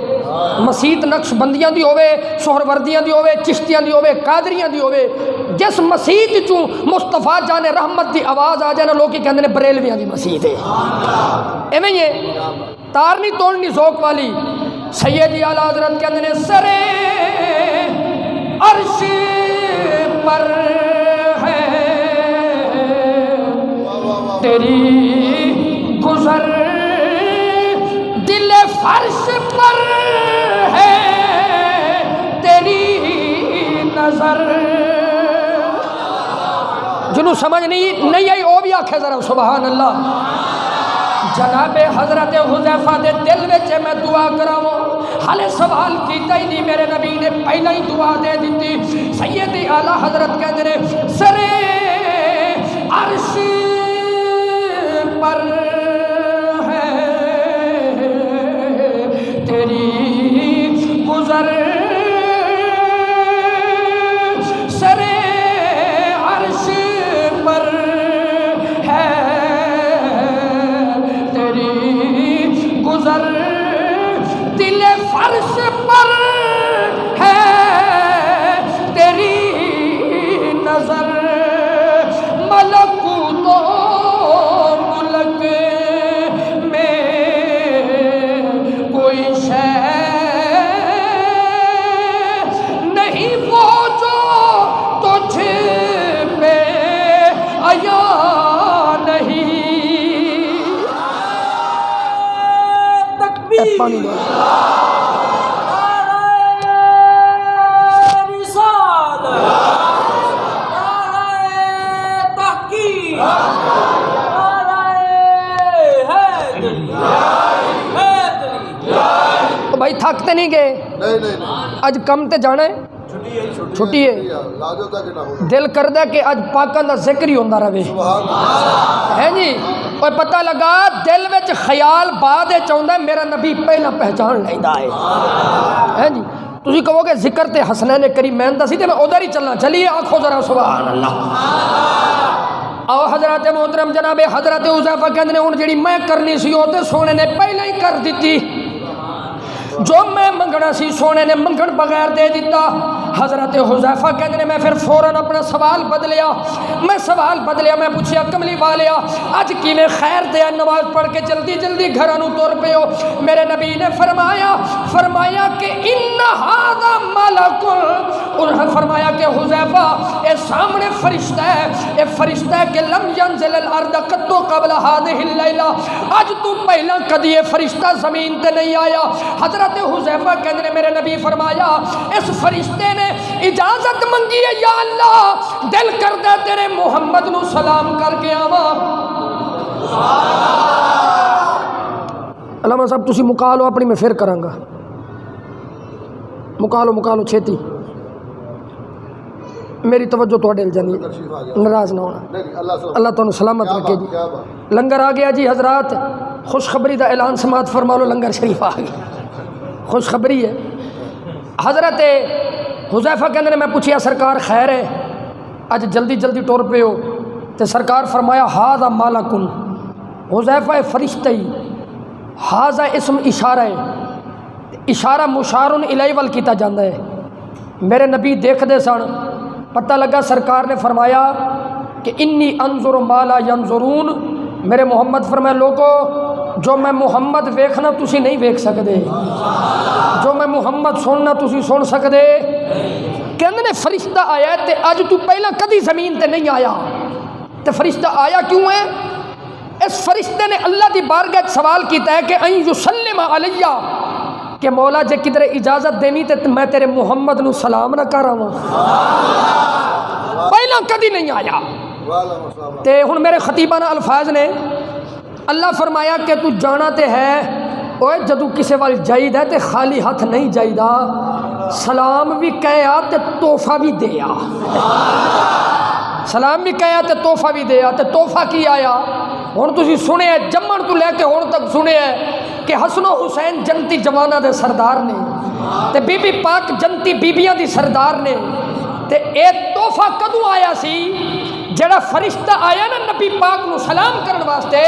مسیت نقش بندیاں دی ہوئے سہروردیاں دی ہوئے چشتیاں دی ہوئے قادریاں دی ہوئے جس مسیت چوں مصطفیٰ جان رحمت دی آواز آ جائے نا لوگ کہندے نے بریلویاں دی مسیت ہے ایویں یہ تار نہیں توڑنی ذوق والی سیدی اعلیٰ حضرت کہندے نے سرے عرش پر ہے تیری گزر دل فرش پر ہے تیری نظر جنہوں سمجھ نہیں آئی وہ بھی آکھے ذرا سبحان اللہ جناب حضرت حذیفہ دے دل وچ میں دعا کراواں حالے سوال کیتا ہی نہیں میرے نبی نے پہلا ہی دعا دے دیتی سیدی اعلیٰ حضرت کہتے ہیں سرے عرش پر ہے تیری گزر سرے عرش پر ہے تیری گزر دل فرش پر ہے تیری نظر ملکوت و ملک میں کوئی شے نہیں وہ جو تجھ پہ آیا نہیں پانی دو بھائی تھکتے نہیں گئے اج کم تے جانا ہے چھٹی ہے دل کردہ کہ اج پاکاں دا ذکر ہی ہوندا رہے ہے جی اور پتہ لگا دل وچ خیال بعد چاہندا ہے میرا نبی پہلا پہچان لیندا ہے جی تسی کہو گے ذکر تے حسنین کریمین دا سی تے میں ادھر ہی چلنا چلیے آنکھو ذرا سبحان اللہ او حضرت محترم جناب حضرت حذیفہ کہندے نے ہن جڑی میں کرنی سی او تے سونے نے پہلا ہی کر دتی جو میں منگنا سی سونے نے منگن بغیر دے دیتا حضرت حذیفہ کہتے ہیں میں پھر فوراً اپنا سوال بدلیا میں پوچھیا کملی والیا اج کی میں خیر دیا نماز پڑھ کے جلدی جلدی گھرانوں تور پہ ہو میرے نبی نے فرمایا کہ ان ھذا ملک انہوں نے فرمایا کہ حذیفہ اے سامنے فرشتہ ہے کہ لم ینزل الارض قط قبل هذه الليلہ اج تو پہلا کدی یہ فرشتہ زمین تے نہیں آیا حضرت حذیفہ کہتے ہیں میرے نبی فرمایا اس فرشتے نے اجازت منگی ہے یا اللہ دل کردہ تیرے محمد نو سلام کر کے آوا علامہ صاحب تسی مکالو اپنی میں پھر کرانگا مکالو چھیتی میری توجہ تو ڈل جانی ناراض نہ ہونا اللہ تعالیٰ سلامت رکھے جی لنگر آ گیا جی حضرات خوشخبری دا اعلان سماعت فرما لو لنگر شریف آ گیا خوشخبری ہے حضرت حذیفہ کہنے نے میں پوچھیا سرکار خیر ہے اج جلدی جلدی ٹور پہ ہو تو سرکار فرمایا ھذا مالکن حذیفہ فرشتہ ہی ھذا اسم اشارہ ہے اشارہ مشارن الیہ ول کیتا جاندہ ہے میرے نبی دیکھ دے سن پتہ لگا سرکار نے فرمایا کہ انی انظر ما لا ینظرون میرے محمد فرمایا لوگو جو میں محمد ویکھنا تسی نہیں ویکھ سکدے جو میں محمد سننا تسی سن سکدے کہندے نے فرشتہ آیا ہے تے اج تو پہلا کدی زمین تے نہیں آیا تے فرشتہ آیا کیوں ہے اس فرشتے نے اللہ دی بارگاہ سوال کیتا ہے کہ این یسلم علیہ کہ مولا جے کدھر اجازت دینی تے میں تیرے محمد نو سلام نہ کراواں پہلا کدی نہیں آیا تے ہن میرے خطیبانہ الفاظ نے اللہ فرمایا کہ تو جانا تے ہے اوے جدو کسے وال جائید ہے تے خالی ہاتھ نہیں جائیدہ سلام بھی کہے آ تے تحفہ بھی دے آ سلام بھی کہا تے تحفہ بھی دیا تے تحفہ کی آیا ہن تسی سنے جمن تو لے کے ہن تک سنے کہ حسن و حسین جنتی جواناں دے سردار نے تے بی بی پاک جنتی بیبیاں دی سردار نے تے اے تحفہ کدوں آیا سی جڑا فرشتہ آیا نا نبی پاک نو سلام کرن واسطے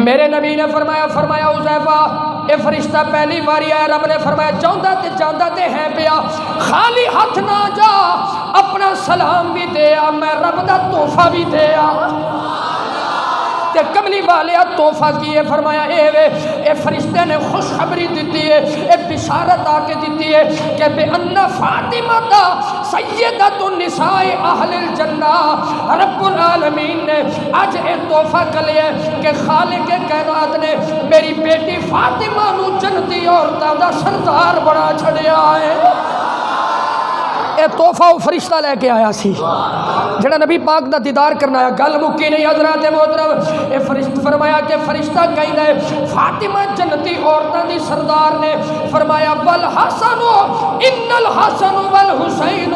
میرے نبی نے فرمایا حذیفہ اے فرشتہ پہلی باری آیا رب نے فرمایا جاندا تے ہے پیا خالی ہاتھ نہ جا اپنا سلام بھی دے آ میں رب دا تحفہ بھی دے آ تے کملی والے تحفہ کیے فرمایا اے فرشتے نے خوشخبری دیتی ہے اے بشارت آ کے دیتی ہے کہ بے ان فاطمہ دا سیدۃ النساء اہل الجنہ رب العالمین نے آج اے تحفہ کلیا کہ خالق کائنات نے میری بیٹی فاطمہ نو جنتی عورتاں دا سردار بنا چھڑیا ہے اے تحفہ وہ فرشتہ لے کے آیا سی جڑا نبی پاک دا دیدار کرنا آیا گل مکی نہیں حضرات محترم اے فرشتہ فرمایا کہ فرشتہ کہندا ہے فاطمہ جنتی عورتاں دی سردار نے فرمایا والحسن ان الحسن والحسین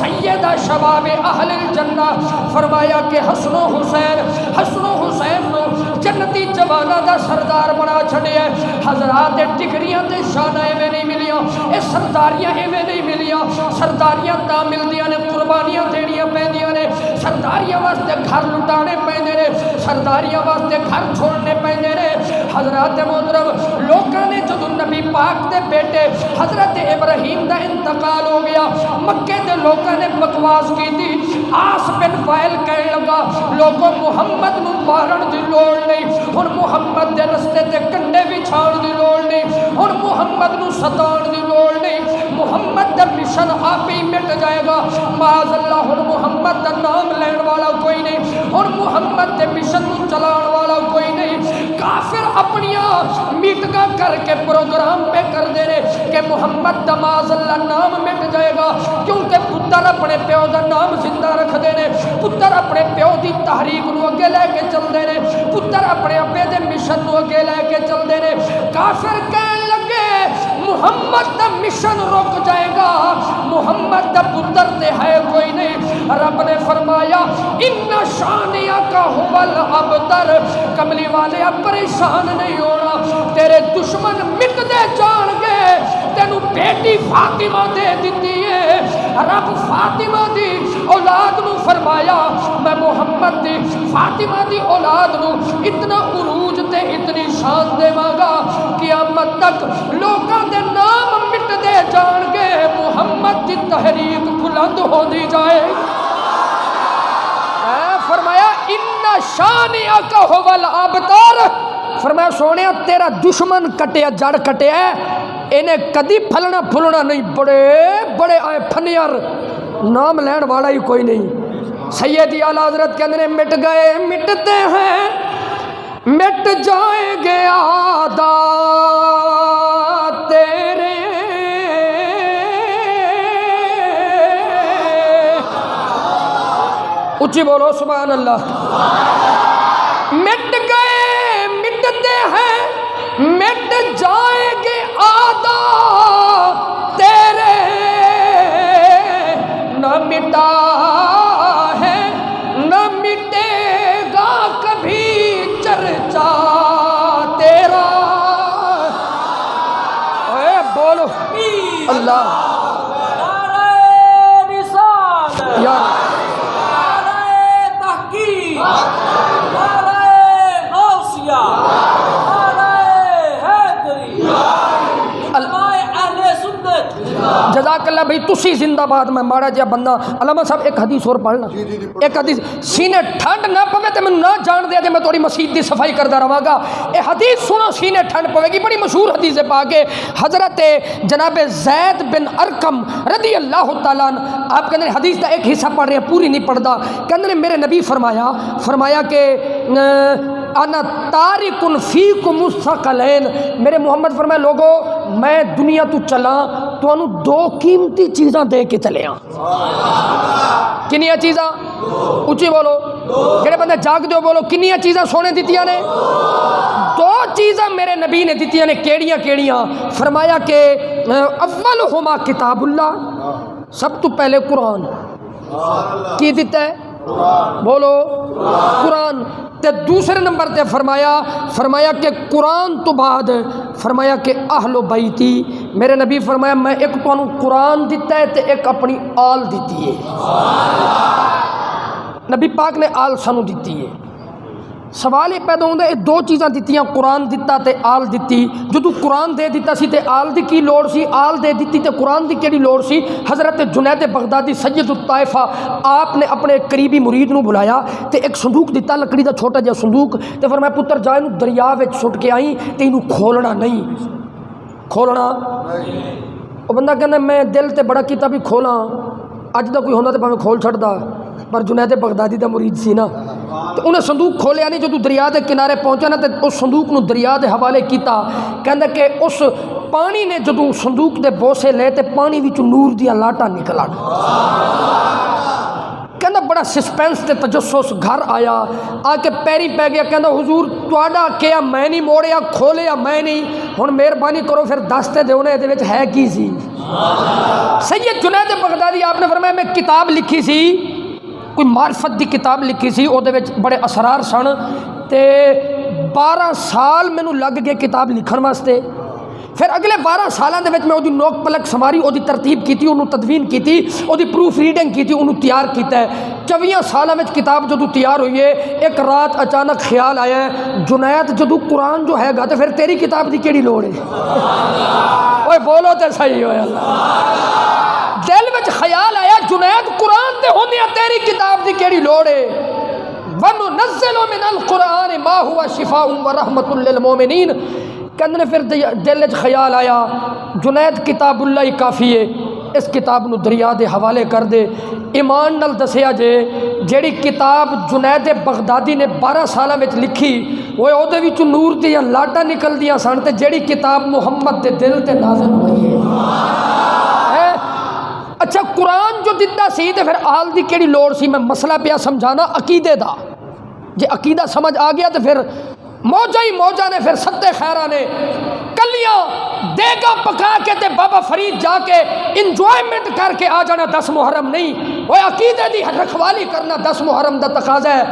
سیدہ شباب اہل الجنہ فرمایا کہ حسن و حسین نو جنتی جواناں دا سردار بنا چھڑیا حضرات ٹکریاں تے شاناں ایویں نہیں ملیاں اے سرداریاں ایویں نہیں ملیاں سرداریاں تا ملدیاں نے قربانیاں دینیاں پیندیاں نے سرداریاں واسطے گھر لٹانے پیندے نے سرداریاں واسطے گھر چھوڑنے پیندے نے حضرات محترم لوکاں نے جدوں نبی پاک دے بیٹے حضرت ابراہیم دا انتقال ہو گیا مکے دے لوکاں نے بکواس کیتی آس بن وائل کہنے لگا لوگوں محمد نو مارن دی لوڑ نہیں ہن محمد دے رستے تے کنڈے وچھاؤن دی لوڑ نہیں ہن محمد نو ستان دی لوڑ نہیں محمد دا مشن آپ ہی مٹ جائے گا معاذ اللہ ہن محمد دا نام لین والا کوئی نہیں ہن محمد دے مشن نو چلان والا کوئی نہیں کافر اپنیاں میٹنگاں کر کے پروگرام پہ کر دے رہے کہ محمد دا معاذ اللہ نام مٹ جائے گا کیونکہ پتر اپنے پیو دا نام زندہ رکھ دے رہے پتر اپنے پیو دی تحریک نو اگے لے کے چل دے رہے پتر اپنے ابے دے مشن نو اگے لے کے چل دے رہے کافر کہنے لگے محمد دا مشن رک جائے گا محمد دا پتر تے ہے کوئی نہیں رب نے فرمایا ان شانیہ کا حول ابتر کملی والے اب پریشان نہیں ہونا تیرے دشمن مٹ دے جان گے تینو بیٹی فاطمہ دے دیتی ہے رب فاطمہ دی اولاد نو فرمایا میں محمد دی فاطمہ دی اولاد نو اتنا عروج تے اتنی شان دے مانگا قیامت تک لوکاں دے نام مٹ دے جان گے محمد دی تحریک بلند ہو دی جائے فرمایا ان شانیہ کا حول ابتر فرمایا سونیا تیرا دشمن کٹیا جڑ کٹیا انہیں کدی پھلنا پھلنا نہیں بڑے آئے پھنیار نام لین والا ہی کوئی نہیں سیدی اعلیٰ حضرت کے اندر مٹ گئے مٹتے ہیں مٹ جائیں گے عادات تیرے اچھی بولو سبحان اللہ مٹ گئے مٹتے ہیں مٹ جائیں گے عادات تیرے نہ مٹا ہے نہ مٹے گا کبھی چرچا تیرا اے بولو اللہ یار جزاک اللہ بھائی تسی زندہ باد میں ماڑا جا بندہ علامہ صاحب ایک حدیث اور پڑھنا ایک حدیث سینے ٹھنڈ نہ پوے تے میں نہ جان دیا جے میں توڑی مسجد دی صفائی کردہ رہاں گا اے حدیث سنو سینے ٹھنڈ پوے گی بڑی مشہور حدیث ہے پاکے حضرت جناب زید بن ارقم رضی اللہ تعالیٰ عنہ آپ کے اندر حدیث کا ایک حصہ پڑھ رہے ہیں پوری نہیں پڑھدا کہ اندر میرے نبی فرمایا کہ انا تارکن فیکم الثقلین میرے محمد فرمایا لوگو میں دنیا تو چلا تو انہوں دو قیمتی چیزاں دے کے چلے ہاں کنیا چیزاں اچھی بولو جڑے بندے جاگ دیو بولو کنیا چیزاں سونے دیتیاں نے دو چیزاں میرے نبی نے دیتیاں نے کیڑیاں فرمایا کہ اولہما کتاب اللہ سب تو پہلے قرآن کی دیتا ہے بولو قرآن۔ تے دوسرے نمبر تے فرمایا کہ قرآن تو بعد فرمایا کہ اہل و بیتی، میرے نبی فرمایا میں ایک تو قرآن دیتا ہے تے ایک اپنی آل دیتی ہے۔ نبی پاک نے آل سانو دیتی ہے۔ سوال یہ پیدا ہوتا ہے دو چیزاں دیتیاں، قرآن دیتا تے آل دیتی۔ جدو قرآن دے دیتا سی تے آل دی کی لوڑ سی، آل دے دیتی تے قرآن دی کیڑی لوڑ سی؟ حضرت جنید بغدادی سید الطائفہ آپ نے اپنے قریبی مرید نو بلایا تے ایک صندوق دیتا، لکڑی دا چھوٹا جہا صندوق، تے فرمایا پتر جا اینو دریا وچ سٹ کے آئی تے اینو کھولنا نہیں، کھولنا۔ وہ بندہ کہنا میں دل تے بڑا کیتا بھی کھولاں، اج دا کوئی ہوندا تے بھاویں کھول چھڑدا، پر جنید بغدادی دا مرید سی نا، تو انہیں صندوق کھولیا نہیں۔ جدو دریا دے کنارے پہنچا نا تو اس صندوق نو دریا دے حوالے کیتا، کہندا کہ اس پانی نے جدو صندوق دے بوسے لے تے پانی وچ نور دیاں لاٹاں نکل آن۔ کہندا بڑا سسپینس تے تجسس، گھر آیا، آ کے پیری پہ گیا، کہندا حضور تواڈا کیا میں نہیں موڑیا کھولیا میں نہیں، ہن مہربانی کرو پھر دستے دے انہیں دے وچ ہے کی سی۔ سید جنید بغدادی آپ نے فرمایا میں کتاب لکھی سی، کوئی معرفت دی کتاب لکھی سی، او دے وچ بڑے اسرار سن، تے 12 سال مینوں لگ گئے کتاب لکھن واسطے۔ پھر اگلے 12 سالاں دے وچ میں اودی نوک پلک سماری، اودی ترتیب کیتی، انہوں تدوین کیتی، اودی پروف ریڈنگ کیتی، انہوں تیار کیتا ہے۔ 24 سالاں وچ کتاب جدو تیار ہوئی ہے، ایک رات اچانک خیال آیا ہے جنید جدو قرآن جو ہے گا تو پھر تیری کتاب دی کیڑی لوڑ ہے؟ اوے بولو تے صحیح ہوئے اللہ۔ دل وچ خیال آیا جنید قرآن تے ہوندی تیری کتاب دی کیڑی لوڑ ہے؟ وَنُنَزِّلُ مِنَ الْقُرْآنِ مَا هُوَ شِفَاءٌ وَرَحْمَةٌ لِّلْمُؤْمِنِينَ۔ کہندے پھر دل وچ خیال آیا جنید کتاب اللہ ہی کافی ہے، اس کتاب نو دریا دے حوالے کر دے۔ ایمان نال دسیا جے جیڑی کتاب جنید بغدادی نے 12 سالاں وچ لکھی وہ اودے وچ نور دیاں لاٹاں نکلدیاں سن، تے جیڑی کتاب محمد دے دل تے نازل ہوئی ہے۔ اچھا قرآن جو دیتا سی تے پھر آل دی کیڑی لوڑ سی؟ میں مسئلہ پیا سمجھانا عقیدے دا، جے عقیدہ سمجھ آ گیا تو پھر موجہ ہی موجہ نے پھر ستے خیرہ نے کلیاں دیگا پکا کے تے بابا فرید جا کے انجوائمنٹ کر کے آ جانا 10 محرم نہیں، وہ عقیدے دی رکھوالی کرنا 10 محرم دا تقاضا ہے۔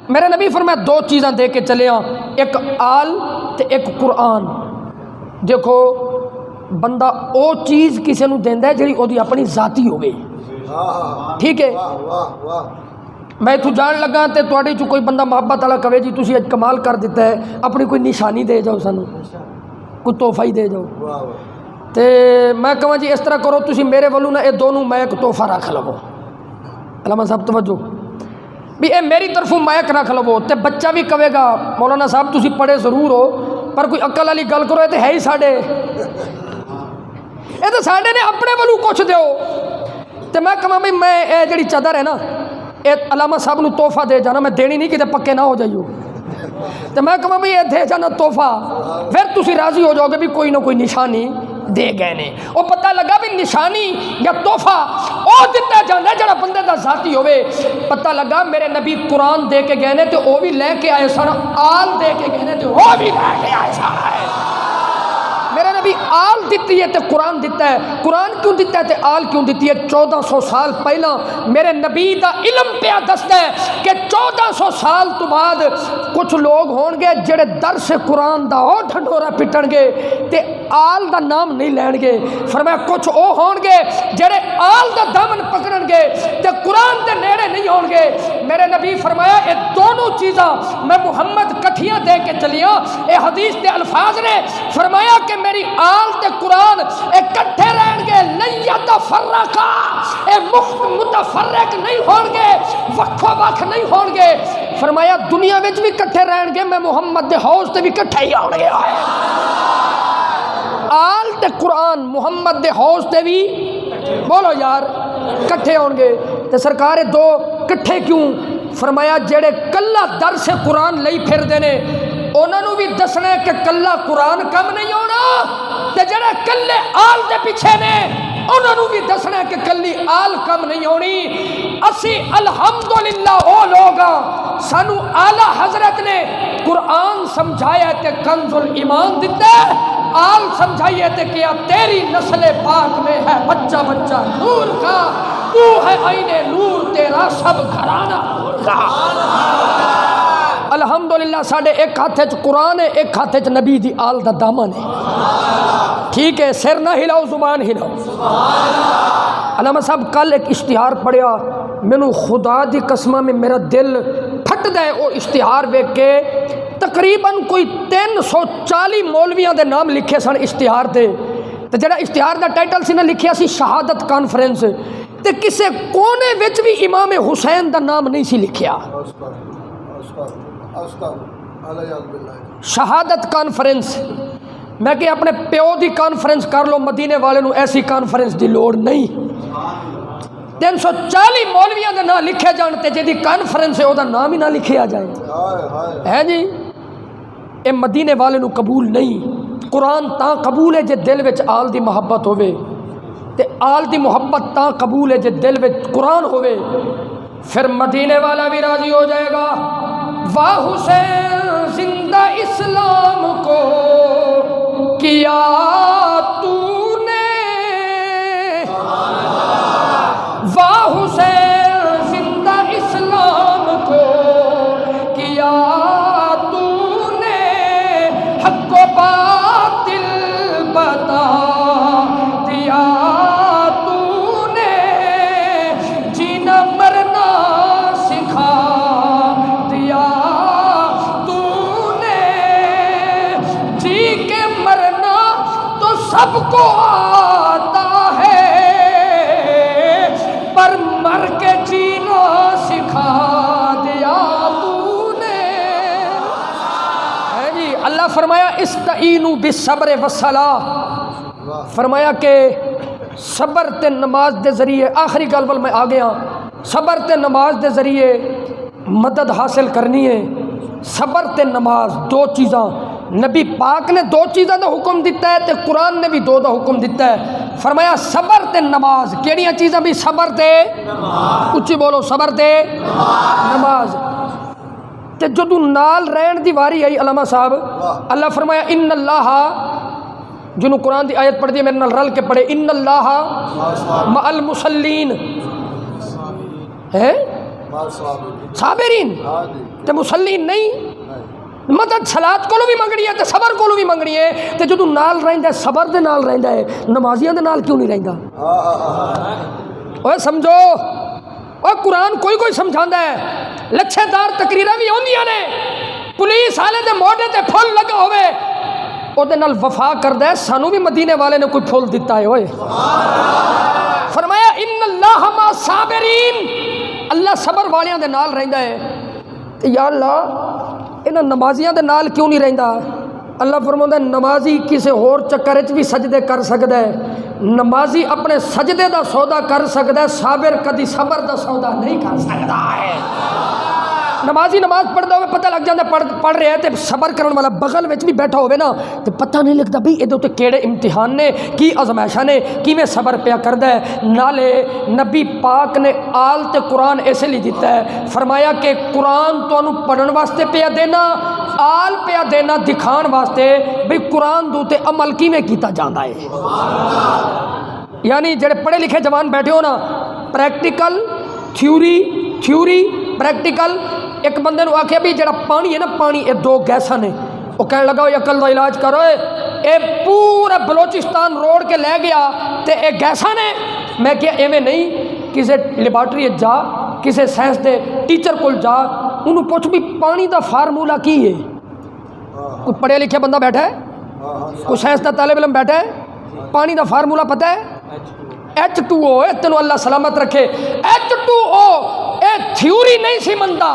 میرے نبی فرمایا 2 چیزاں دے کے چلے ہاں، ایک آل تے ایک قرآن۔ دیکھو بندہ او چیز کسی نو دیندا ہے جڑی او دی اپنی ذاتی ہوئے، ٹھیک ہے؟ میں تو جان لگا تے تواڈے چ کوئی بندہ محبت والا کہے جی تسی اج کمال کر دیتا ہے، اپنی کوئی نشانی دے جاؤ، سانو کوئی تحفہ ہی دے جاؤ، تے میں کہاں جی اس طرح کرو تسی میرے والوں نہ اے دونوں میک تحفہ رکھ لو۔ علامہ صاحب توجہ بھی اے میری طرفوں میک رکھ لو، تے بچہ بھی کہے گا مولانا صاحب تسی پڑھے ضرور ہو پر کوئی عقل والی گل کرو، اے تے ہے ہی ساڈے، اے تے ساڈے نے اپنے والوں کچھ دیو۔ تے میں کہاں بھائی میں اے جڑی چادر ہے نا اے علامہ صاحب نو تحفہ دے جانا، میں دینی نہیں کہ پکے نہ ہو جائیو، تو میں کہاں بھائی یہ دے جانا تحفہ، پھر تسی راضی ہو جاؤ گے بھی کوئی نہ کوئی نشانی دے گئے نے۔ وہ پتہ لگا بھی نشانی یا تحفہ او دیتا جانا ہے جڑا بندے دا ذاتی ہوئے۔ پتہ لگا میرے نبی قرآن دے کے گئے نے تو وہ بھی لے کے آئے سن، آل دے کے گئے نے تو وہ بھی لے کے آئے سن۔ میرے نبی آل دیتی ہے تے قرآن دیتا ہے۔ قرآن کیوں دیتا ہے تے آل کیوں دیتی ہے؟ 1400 سال پہلا میرے نبی دا علم پہ دستا ہے کہ 1400 سال تو بعد کچھ لوگ ہون گے جڑے درس قرآن دا او ڈھنڈورا پٹن گے تے آل دا نام نہیں لین گے۔ فرمایا کچھ او ہون گے جڑے آل دا دامن پکڑن گے تے قرآن دے نیڑے نہیں ہون گے۔ میرے نبی فرمایا اے دونوں چیزاں میں محمد کٹھیاں دے کے چلیاں۔ اے حدیث دے الفاظ نے فرمایا کہ میری آل تے قرآن اکٹھے رہن گے، لن یتفرقا، اے متفرق نہیں ہون گے، وقفہ وقت نہیں ہون گے۔ فرمایا دنیا وچ بھی کٹھے رہن گے، میں محمد دے حوض تے بھی کٹھے ہی آن گے۔ آل تے قرآن محمد دے حوض تے بھی بولو یار کٹھے ہون گے۔ تے سرکار دو کٹھے کیوں؟ فرمایا جڑے کلا درس قرآن لئی پھر دینے انہوں نے بھی دسنا کہ کلا قرآن کم نہیں ہونا، تے جڑے کلے آل دے پیچھے نے انہوں نے بھی دسنا کہ کلی آل کم نہیں ہونی۔ اسی الحمدللہ او لوگا سانو اعلیٰ حضرت نے قرآن سمجھایا تے کنز الایمان دیتا ہے، آل سمجھائیے تے کیا تیری نسل پاک میں ہے بچہ بچہ نور کا۔ تو ہے عین نور تیرا سب گھرانہ نور کا۔ الحمدللہ ساڈے ایک ہاتھ وچ قرآن ہے، ایک ہاتھ وچ نبی دی آل دا دامن ہے۔ ٹھیک ہے، سر نہ ہلاؤ، زبان ہلاؤ۔ علامہ صاحب کل ایک اشتہار پڑھیا، مینوں خدا دی قسمہ میں میرا دل پھٹ دے وہ اشتہار ویکھ کے۔ تقریباً کوئی 340 مولویاں دے نام لکھے سن اشتہار دے، تے جڑا اشتہار دا ٹائٹل سی نہ لکھیا سی شہادت کانفرنس، تے کسے کونے وچ بھی امام حسین دا نام نہیں سی لکھیا۔ شہادت کانفرنس، میں کہ اپنے پیو دی کانفرنس کر لو، مدینے والے نو ایسی کانفرنس دی لوڑ نہیں۔ 340 مولویاں دے نام لکھے جانتے جی دی کانفرنس ہے او دا نام ہی نہ لکھے آ جائے ہے جی، اے مدینے والے نو قبول نہیں۔ قرآن تاں قبول ہے جے دل وچ آل دی محبت ہوئے، تے آل دی محبت تاں قبول ہے جے دل وچ قرآن ہوئے، پھر مدینے والا بھی راضی ہو جائے گا۔ واہ حسین زندہ اسلام کو کیا تو نے، واہ حسین زندہ اسلام کو کیا تو نے، حق و باطل بتا دیا تو نے، جینا مرنا سکھا دیا تو نے، جی کے مرنا تو سب کو آتا ہے، پر مر کے جینا سکھا دیا تو نے۔ ہے جی، اللہ فرمایا استعینوا بالصبر والصلاۃ، فرمایا کہ صبر تے نماز دے ذریعے، آخری گل ول میں آ گیا، صبر تے نماز دے ذریعے مدد حاصل کرنی ہے۔ صبر تے نماز دو چیزاں، نبی پاک نے دو چیزاں دا حکم دیتا ہے تے قرآن نے بھی دو دا حکم دیتا ہے۔ فرمایا صبر تے نماز، کیڑیاں چیزاں بھی؟ صبر تے نماز، اچھی بولو، صبر تے نماز۔ تے جدو نال رہن دی واری آئی علامہ صاحب، اللہ فرمایا ان اللہ، جنہوں قرآن دی آیت پڑھ دی میرے نال رل کے پڑھے، ان اللہ مع المصلین ہے صابرین، تے مسلین نہیں، مدد صلات کو بھی منگنی ہے تے صبر کو بھی منگنی ہے، تے جدو نال رہندا ہے صبر دے نال رہندا ہے، نمازیاں دے نال کیوں نہیں رہندا؟ اوے سمجھو، اوے قرآن کوئی سمجھاندا ہے، لچھے دار تقریراں بھی ہوندیاں نے، پولیس والے دے موڈے تے پھل لگا ہوئے او دے نال وفا کردا ہے، سانو بھی مدینے والے نے کوئی پھول دیتا ہے۔ اوئے فرمایا ان اللہ مع صابرین، اللہ صبر والیاں دے نال رہندا ہے۔ تے یا اللہ انہاں نمازیاں دے نال کیوں نہیں رہندا؟ اللہ فرماوندا ہے نمازی کسے ہور چکر وچ بھی سجدے کر سکدا ہے، نمازی اپنے سجدے دا سودا کر سکدا ہے، صابر کدی صبر دا سودا نہیں کر سکدا ہے۔ نمازی نماز پڑھدا ہوئے پتہ لگ جاندا پڑھ رہا ہے تے صبر کرن والا بغل وچ بھی بیٹھا ہوئے نا تے پتہ نہیں لگدا بھئی ادے تے کیڑے امتحان نے، کی آزمائشاں نے، کیویں صبر پیا کردا ہے۔ نالے نبی پاک نے آل تے قرآن ایسے لی دیتا ہے، فرمایا کہ قرآن تانوں پڑھن واسطے پیا دینا، آل پیا دینا دکھان واسطے بھئی قرآن دو تے عمل کیویں کیتا جاندا ہے۔ یعنی جڑے پڑھے لکھے جوان بیٹھے ہو نا، پریکٹیکل تھیوری پریکٹیکل۔ ایک بندے نو آکھیا بھی جڑا پانی ہے نا، پانی یہ دو گیساں نے، وہ کہنے لگا عقل دا علاج کرو، اے پورا بلوچستان روڑ کے لے گیا تے اے گیساں نے۔ میں کیا ایویں نہیں، کسے لیبارٹری جا، کسے سائنس دے ٹیچر کول جا، انہوں پوچھ بھی پانی دا فارمولا کی ہے۔ کوئی پڑھے لکھے بندہ بیٹھا ہے، کوئی سائنس دا طالب علم بیٹھا ہے، پانی دا فارمولا پتہ ہے؟ H2O ہے، تینوں اللہ سلامت رکھے۔ H2O اے تھیوری نہیں سی منتا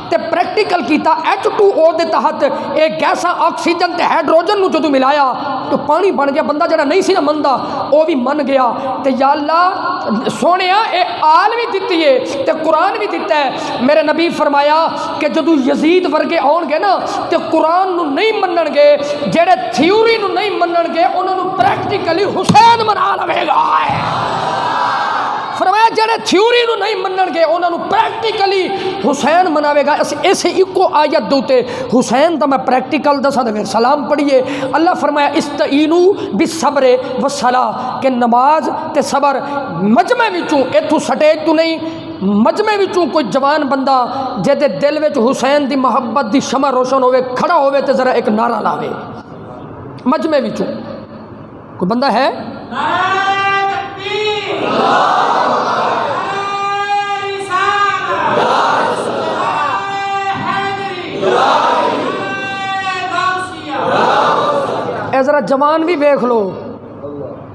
تے پریکٹیکل کیتا۔ H2O دے تحت اے گیساں آکسیجن تے ہائیڈروجن نو جدوں ملایا تو پانی بن گیا۔ بندہ جڑا نہیں سی نہ مندا او بھی من گیا۔ تے یا اللہ سونیا اے آل بھی دتی ہے تے قرآن بھی دیتا ہے۔ میرے نبی فرمایا کہ جدوں یزید ورگے آن گے نا تے قرآن نو نہیں منن گے، جڑے تھیوری نو نہیں منن گے انہاں نو پریکٹیکلی حسین منا لوے گا۔ فرمایا جڑے تھیوری نو نہیں منن گے انہاں نو پریکٹیکلی حسین مناوے گا. اسے ایکو آیت دوتے حسین دا میں پریکٹیکل دساں تے پھر سلام پڑھیے. اللہ فرمایا استعینوا بالصبر والصلاۃ کہ نماز تے صبر مجمع وچوں ایتھوں سٹیج تو نہیں مجمع وچوں کوئی جوان بندہ جے دل وچ حسین دی محبت دی شمع روشن ہوئے کھڑا ہوئے تے ذرا ایک نعرہ لاوے مجمع وچوں. کوئی بندہ ہے؟ اے ذرا جوان بھی ویکھ لو.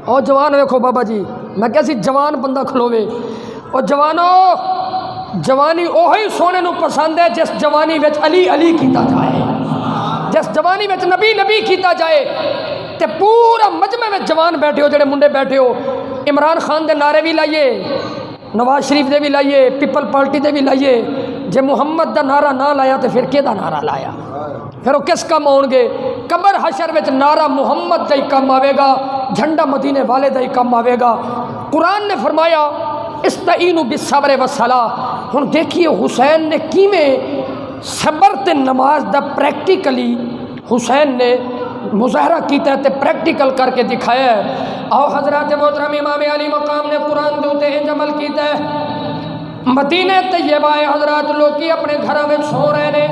او جوان ویکھو بابا جی میں کہا سی جوان بندہ کھلوے. او جوانو جوانی اوہی سونے نو پسند ہے جس جوانی وچ علی علی کیتا جائے, جس جوانی وچ نبی نبی کیتا جائے. تے پورا مجمع وچ جوان بیٹھے ہو جڑے منڈے بیٹھے ہو عمران خان دے نعرے بھی لائیے, نواز شریف دے بھی لائیے, پیپل پارٹی دے بھی لائیے. جے محمد دا نعرہ نہ لایا تے پھر کہ دا نعرہ لایا؟ پھر وہ کس کام آؤں گے؟ قبر حشر وچ نعرہ محمد دا ہی کام آوے گا, جھنڈا مدینے والے دا ہی کام آوے گا. قرآن نے فرمایا استعینوا بالصبر والصلاۃ. ہن دیکھیے حسین نے کیویں صبر تے نماز دا پریکٹیکلی حسین نے مظاہرہ کیتا ہے تے پریکٹیکل کر کے دکھایا ہے. آؤ حضرات محترم امام علی مقام نے قرآن دوتے انج عمل کیتا ہے. مدینہ طیبہ حضرات لوکی اپنے گھراں وچ سو رہے نے.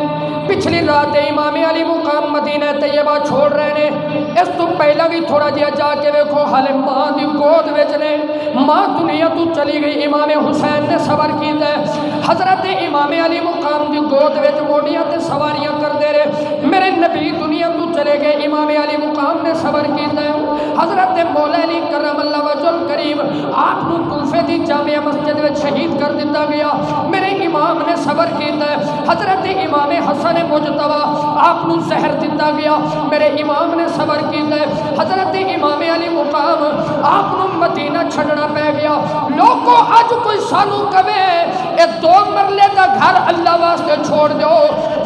پچھلی رات امام علی مقام مدینہ طیبہ چھوڑ رہے نے. اس تو پہلا بھی تھوڑا جہا جا کے ویکھو حالے ماں دی گود وچ نے, ماں دنیا تو چلی گئی. امام حسین نے صبر کیتا ہے. حضرت امام علی مقام دی گود وچ موڈیاں تے سواریاں کردے رہے. میرے نبی دنیا تو چلے گئے, امام علی مقام نے صبر کیتا ہے. حضرت مولا علی کرم اللہ وجہ الکریم آپ نو کوفے دی جامع مسجد وچ شہید کر دیتا گیا. میرے امام نے صبر کیتا ہے. حضرت امام حسن مجتبی آپ نو زہر دیتا گیا. میرے امام نے صبر کیتا ہے. حضرت امام علی مقام آپ نو مدینہ چھڑنا پہ گیا. لوگوں اج کوئی سانو کہے اے 2 مرلے دا گھر اللہ واسطے چھوڑ دیو,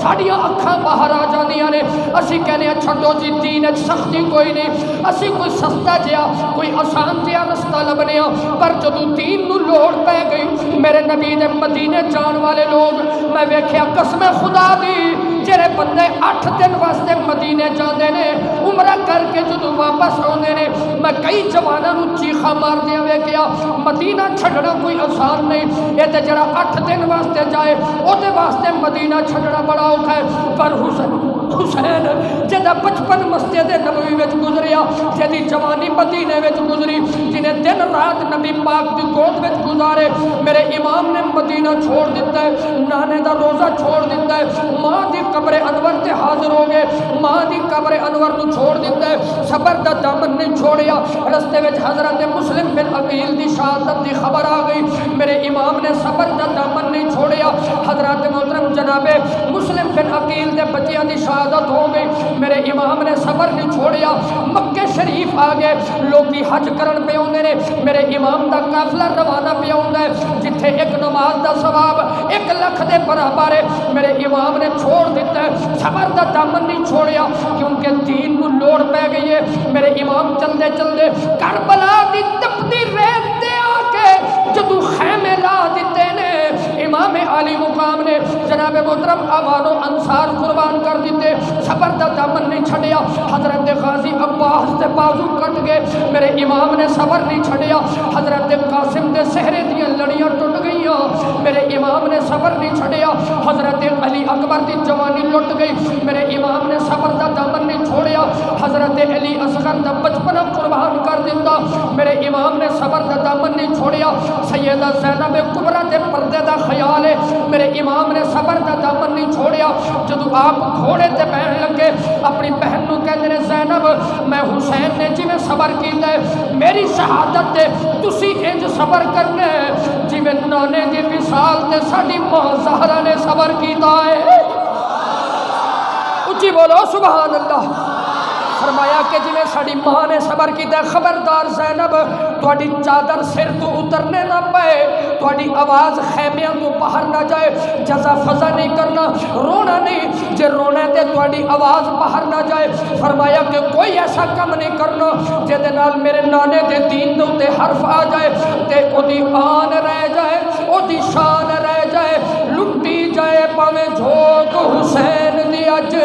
ساڈیاں اکھاں باہر آ جاندیاں نے. اسی کہنے چھڈو جی دین وچ سختی کوئی نہیں, اسی کوئی سستا جہا کوئی آسان جہا رستہ لبنے ہاں. پر جدوں دین نو لوڑ پہ گئی میرے نبی دے مدینے جان والے لوگ میں ویکھیا قسم خدا دی جڑے بندے 8 دن واسطے مدینے جاندے نے عمرہ کر کے جدوں واپس آوندے نے میں کئی جواناں نو چیخا ماردیاں ویکھیا. مدینہ چھڈنا کوئی آسان نہیں, اے تے جڑا 8 دن واسطے جائے او دے واسطے مدینہ چھڈنا بڑا اوکھا ہے. پر حسین جدا بچپن مسجد نبوی وچ گزریا, جدی جوانی مدینے وچ گزری, جنہیں دن رات نبی پاک دی گود وچ گزارے. میرے امام نے مدینہ چھوڑ دیتا ہے, نانے دا روزہ چھوڑ دیتا ہے, ماں دی قبر انور تے حاضر ہو گئے, ماں دی قبر انور نو چھوڑ دیتا ہے. صبر دا دامن نہیں چھوڑیا. رستے وچ حضرت مسلم بن عقیل دی شہادت دی خبر آ گئی. میرے امام نے صبر دا دامن نہیں چھوڑیا. حضرت محترم جناب مسلم بن عقیل دے بچیاں دی شہادت ہو گئی. میرے امام نے صبر نہیں چھوڑیا. مکے شریف آ گئے, لوگی حج کرن پہ اوندے نے. میرے امام دا قافلہ روانہ پہ اوندا ہے, جتھے ایک نماز دا ثواب 1 لاکھ دے برابر ہے. میرے امام نے چھوڑ دیتا ہے, صبر دا دامن نہیں چھوڑیا کیونکہ دین نو لوڑ پہ گئی ہے. میرے امام چلدے چلدے کربلا دی تپدی ریت تے آ کے جدوں خیمے لا دیتے نے, امام علی مقام نے جناب محترم آوان و انصار قربان کر دیتے. صبر دا دامن نہیں چھڑیا. حضرت غازی عباس دے بازو کٹ گئے, میرے امام نے صبر نہیں چھڑیا. حضرت قاسم دے سہرے دیاں لڑیاں ٹوٹ گئیاں, میرے امام نے صبر نہیں چھڑیا. حضرت علی اکبر دی جوانی لٹ گئی, میرے امام نے صبر دا دامن نہیں چھوڑیا. حضرت علی اصغر دا بچپنا قربان کر دیتا, میرے امام نے صبر دا دامن نہیں چھوڑیا. سیدہ زینب کبریٰ دے پردے دا خیال ہے, میرے امام نے صبر دا دامن نہیں چھوڑیا. جدو آپ گھوڑے تے بہن لگے اپنی بہن نو کہندے نے زینب میں حسین نے جی میں صبر کیتا ہے, میری شہادت تے تسی انج صبر کرنے جی میں نانے دی وصال تے ساڈی ماں زہرا نے صبر کیتا ہے. اچھی بولو سبحان اللہ. فرمایا کہ جی میں ساڑی ماں نے صبر کیتا ہے, خبردار زینب تھوڑی چادر سر تو اترنے نہ پائے, تھوڑی آواز خیمیاں تو باہر نہ جائے، جزا فضا نہیں کرنا، رونا نہیں، جے رونا تے تھوڑی آواز باہر نہ جائے۔ فرمایا کہ کوئی ایسا کم نہیں کرنا جے دے نال میرے نانے دے دین دے تے حرف آ جائے تے او دی آن رہ جائے، او دی شان رہ جائے، لٹی جائے پاویں جھوک حسین دی اج،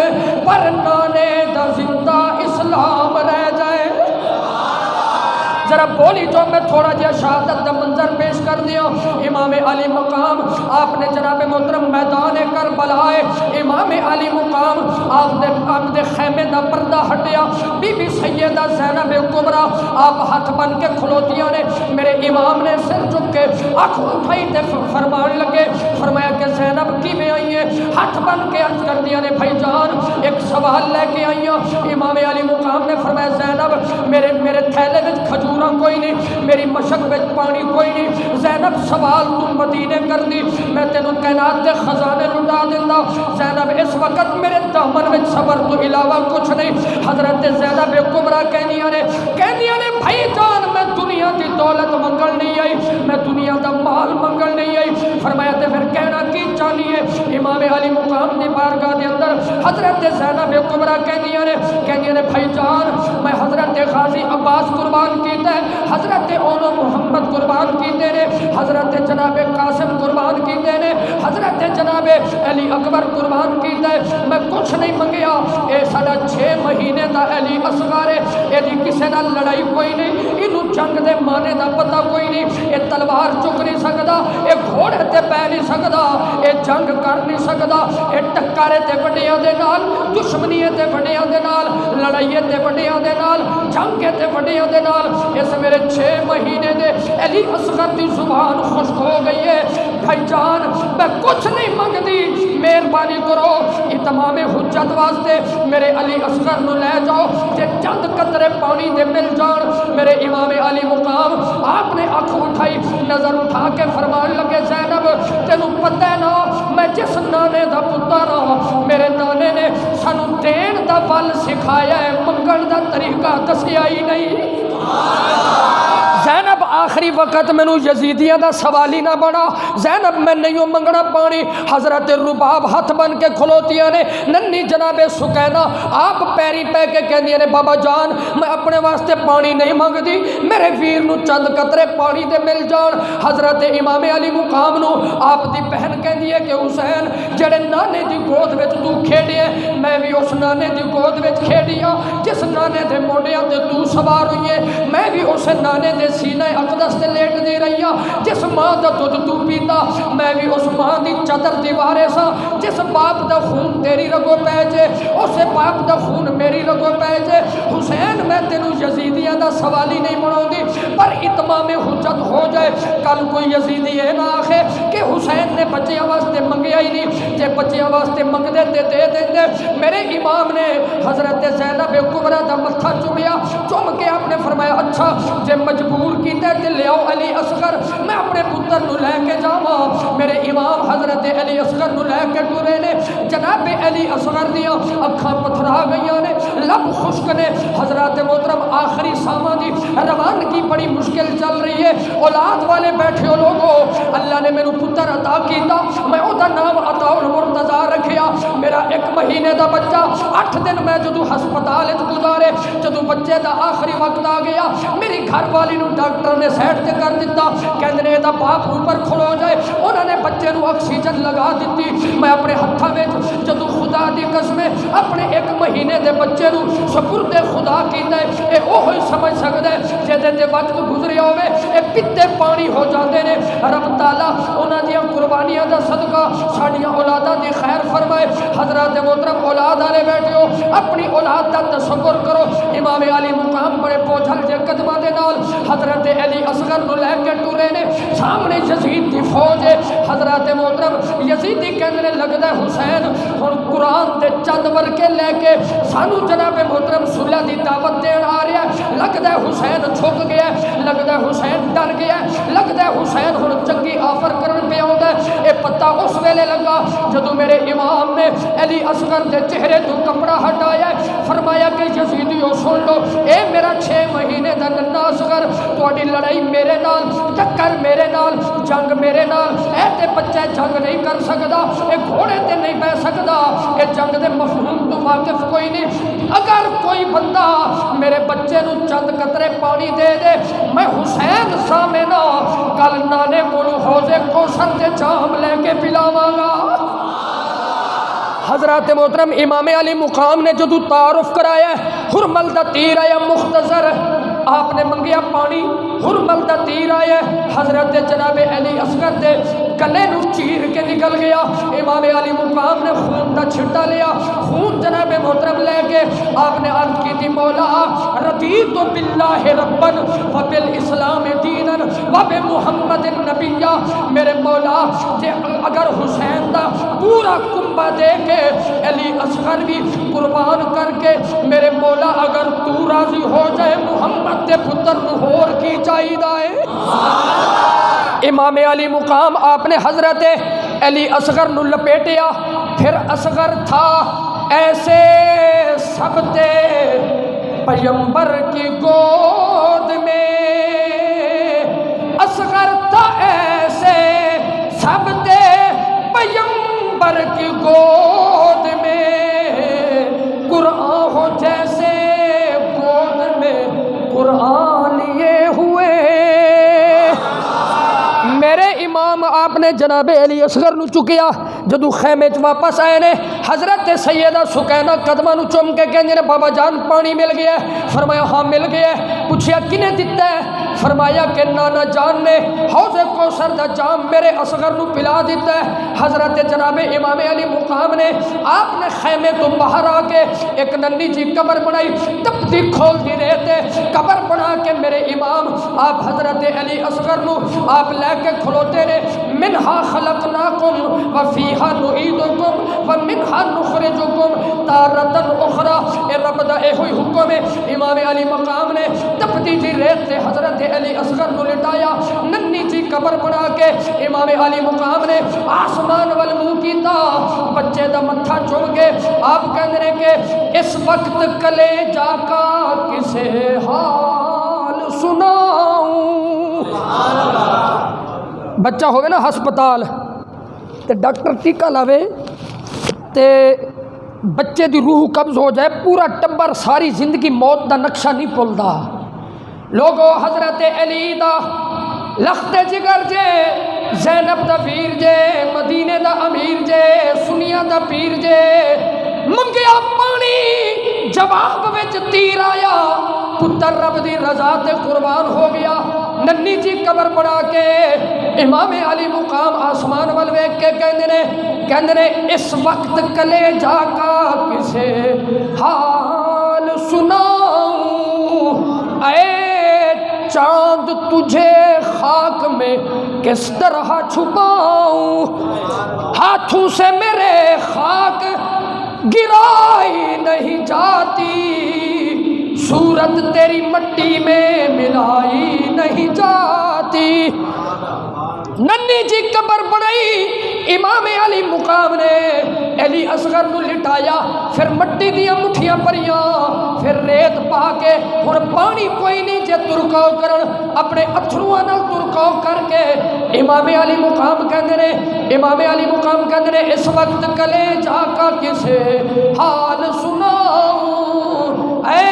پر نانے دا زندہ اسلام رہ جائے۔ ذرا بولی جو میں تھوڑا جہا شہادت دا منظر پیش کر دیا۔ امام علی مقام آپ نے جناب محترم میدان کربلا، امام علی مقام آپ دے خیمے دا پردہ ہٹیا، بی بی سیدہ زینب کبریٰ آپ ہاتھ بن کے کھلوتیاں نے، میرے امام نے سر چک کے آنکھ اٹھائی تے فرمان لگے، فرمایا کہ زینب کی میں آئی ہے، ہاتھ بن کے عرض کر دیا نے بھائی جان ایک سوال لے کے آئی ہیں۔ امام علی مقام نے فرمایا زینب میرے تھیلے وچ کھجور کوئی نہیں، میری مشک وچ پانی کوئی نہیں، زینب سوال تو مدینے کر دی، میں تینوں کائنات دے خزانے لٹا دیندا، زینب اس وقت میرے دامن وچ صبر تو علاوہ کچھ نہیں۔ حضرت زینب کبریٰ کہنیاں نے بھائی جان میں دنیا دی دولت منگل نہیں آئی، میں دنیا دا مال منگل نہیں آئی۔ فرمایا تے پھر کہنا کی چاہنی ہے؟ امام علی مقام دی بارگاہ دے اندر حضرت زینب کبریٰ کہنیاں نے بھائی جان میں حضرت غازی عباس قربان کیتا ہے، حضرت اونو محمد قربان کیتے نے، حضرت جناب قاسم قربان کیتے نے، حضرت جناب علی اکبر قربان کیتا ہے، میں کچھ نہیں منگیا، اے ساڈا 6 مہینے دا علی اصغر ہے، ایدی کسے نال لڑائی کوئی نہیں، اینوں جنگ دے مانے دا پتہ کوئی نہیں، اے تلوار چک نہیں سکدا، اے گھوڑے تے پہ نہیں سکدا، اے جنگ کر نہیں سکدا، اے ٹکارے تے وڈیاں دے نال، دشمنیے تے وڈیاں دے نال، لڑائیے تے وڈیاں دے نال، جنگے تے وڈیاں دے نال، اس میرے 6 مہینے دے علی اصغر دی زبان خشک ہو گئی ہے، بھائی جان میں کچھ نہیں منگدی، مہربانی کرو اتمام حجت واسطے میرے علی اصغر نو لے جاؤ، تے چند قطرے پانی دے مل جان۔ میرے امام علی مقام آپ نے آنکھ اٹھائی، نظر اٹھا کے فرمان لگے زینب تینوں پتہ ہے نا میں جس نانے دا پتر ہاں، میرے نانے نے سانو دین دا ول سکھایا ہے، منگن دا طریقہ دسیا ہی نہیں۔ زینب آخری وقت میں یزیدیاں دا سوالی نہ بنا، زینب میں نہیں منگنا پانی، حضرت رباب ہاتھ بن کے کھلوتیاں نے، ننی جناب سکینہ آپ پیری پہ کے کہندیاں نے بابا جان میں اپنے واسطے پانی نہیں مانگ دی، میرے ویر نو چند قطرے پانی دے مل جان۔ حضرت امام علی مقام نو آپ دی بہن کہندی ہے کہ حسین جڑے نانے دی گود وچ تو کھیڈے میں بھی اس نانے دی گود وچ کھیڈیا، جس نانے دے موڈیاں تے تو سوار ہوئی ہے، میں بھی اس نانے دے سینہ اقدس تے لیٹ دی رہی ہاں، جس ماں دا دودھ تو پیتا میں بھی اس ماں دی چادر دیوارے سا، جس باپ دا خون تیری رگو پیجے اسے باپ دا خون میری رگو پیجے۔ حسین میں تینوں یزیدیاں دا سوالی نہیں بناؤں دی، پر اتمام حجت ہو جائے، کل کوئی یزیدی ہے نہ آخے کہ حسین نے بچیاں واسطے منگیا ہی نہیں، جے بچیاں واسطے منگ دے دے۔ میرے امام نے حضرت زینب کبریٰ دا متھا چومیا، چوم کے آپ نے فرمایا اچھا جے مجبور کیتے تے لے آؤ علی اصغر میں اپنے پتر نو لے کے جاواں۔ میرے امام حضرت علی اصغر نو لے کے ٹرے نے، جناب علی اصغر دیاں اکھاں پتھرا گئیاں نے، لب خشک نے، حضرات محترم آخری ساما دی روانگی بڑی مشکل چل رہی ہے، اولاد والے بیٹھے ہو لوگو، اللہ نے میرے پتر عطا کیتا، میں او دا نام عطا المرتضیٰ رکھیا، میرا 1 مہینے دا بچہ 8 دن میں جدو ہسپتال گزارے، جدو بچے دا آخری وقت آ گیا، میری گھر والی نو ڈاکٹر نے سیٹ تے کر دیتا، کہندے نے دا باپ اوپر کھلو جائے، انہوں نے بچے نو آکسیجن لگا دیتی، میں اپنے ہتھاں وچ جدو خدا دی قسم اپنے 1 مہینے دے بچے نو سپرد خدا کیتا ہے، اے اوہی سمجھ سکدا ہے جدے تے وقت گزریا ہوے اے پیتے پانی ہو جاندے نے۔ رب تعالیٰ انہاں دیاں قربانیاں دا صدقہ ساڈیاں اولاداں دی خیر فرمائے۔ حضرات محترم اولاد والے بیٹھے ہو اپنی اولاد دا تصور کرو، امام علی مقام بڑے بوجھل جے قدماں دے نال حضرت علی اصغر نو لے کے ٹرے نے، سامنے یزید دی فوج ہے، حضرات محترم یزیدی کہندے نے لگدا ہے حسین ہن قرآن تے چند ورکے لے کے سانو جناب جناب محترم صلح دی دعوت دین آ رہا ہے، لگدا ہے حسین جھک گیا ہے، لگدا ہے حسین ڈر گیا ہے، لگدا ہے حسین ہن چنگی آفر کرن پہ آوندا ہے۔ اے پتہ اس ویلے لگا جدوں میرے امام نے علی اصغر دے چہرے تو کپڑا ہٹایا ہے، فرمایا کہ یزیدیو سن لو، اے میرا 6 مہینے دا ننھا اصغر، تہاڈی لڑائی میرے نال، ٹکر میرے نال، جنگ میرے نال، اے تے بچہ جنگ نہیں کر سکدا، اے گھوڑے تے نہیں بہ سکدا، اے جنگ دے مفہوم تو واقف کوئی نہیں۔ اگر کوئی بندہ میرے بچے نو چند قطرے پانی دے دے، میں حسین سامنا کل نانے کولو حوض کوثر تے جام لے کے پلاواں گا۔ حضرات محترم امام علی مقام نے جدو تعارف کرایا حرمل دا تیر آیا مختصر، آپ نے منگیا پانی، حرمل دا تیر آیا، حضرت جناب علی اصغر دے گلے نو چیر کے نکل گیا۔ امام علی مقام نے خون دا چھٹا لیا، خون جناب محترم لے کے آپ نے عرض کی تھی مولا رضیت باللہ ربن وبالاسلام دینا وبمحمد نبیا، میرے مولا جے اگر حسین دا پورا کنبہ دے کے علی اصغر بھی قربان کر کے میرے مولا اگر تو راضی ہو جائے محمد دے پتر ہور کی چاہیدہ ہے۔ امام علی مقام آپ نے حضرت علی اصغر نو لپیٹیا، پھر اصغر تھا ایسے سبتے پیمبر کی گود میں، اصغر تھا ایسے سبتے پیمبر کی گود میں، قرآن ہو جیسے گود میں قرآن لیے ہوئے۔ میرے امام آپ نے جناب علی اصغر نو چکیا، جدو خیمے چ واپس آئے نے حضرت سیدہ سکینہ قدمہ نو چوم کے کہنے نے بابا جان پانی مل گیا ہے؟ فرمایا ہاں مل گیا ہے۔ پوچھیا کنے دیتا ہے؟ فرمایا کہ نانا جان نے حوض کوثر دا جام میرے اصغر نو پلا دیتا ہے۔ حضرت جناب امام علی مقام نے آپ نے خیمے تو باہر آ کے ایک ننی جی قبر بنائی، تپتی کھول دی رہتے قبر بنا کے میرے امام آپ حضرت علی اصغر نو آپ لے کے کھلوتے رہے، منہا خلقناکم وفیہا نعیدکم ومنہا نخرجکم تارتن اخری۔ اے رب دا اے ہوئی حکم ہے۔ امام علی مقام نے تپتی جی ریت سے حضرت علی اصغر کو لٹایا، ننی جی قبر بنا کے امام علی مقام نے آسمان وال منہ کیتا، بچے دا متھا چوم کے آپ کہنے رہے کہ اس وقت کلیجہ کا کسے حال سناؤں۔ بچہ ہوئے نا ہسپتال تے ڈاکٹر ٹیکا لاوے تے بچے دی روح قبض ہو جائے، پورا ٹبر ساری زندگی موت دا نقشہ نہیں پلدا۔ لوگو حضرت علی دا لخت جگر جے، زینب دا پیر جے، مدینے دا امیر جے، سنیا دا پیر جے، منگیا پانی جواب وچ تیر آیا، پتر رب دی رضا تے قربان ہو گیا۔ ننی جی قبر بنا کے امام علی مقام آسمان وال ویکھ کے کہندے نے اس وقت کلیجہ کا کسے حال سناؤں، اے چاند تجھے خاک میں کس طرح چھپاؤں، ہاتھوں سے میرے خاک گرائی نہیں جاتی، صورت تیری مٹی میں ملائی نہیں جاتی۔ ننی جی قبر بنائی، امام علی مقام نے علی اصغر کو لٹایا، پھر مٹی دیا مٹھیاں پریاں، پھر ریت پا کے، اور پانی کوئی نہیں جے ترکاؤ کرن، اپنے اتھروہ نال ترکاؤ کر کے امام علی مقام کہندے نے اس وقت کلیجہ کا کسے حال سناؤں، اے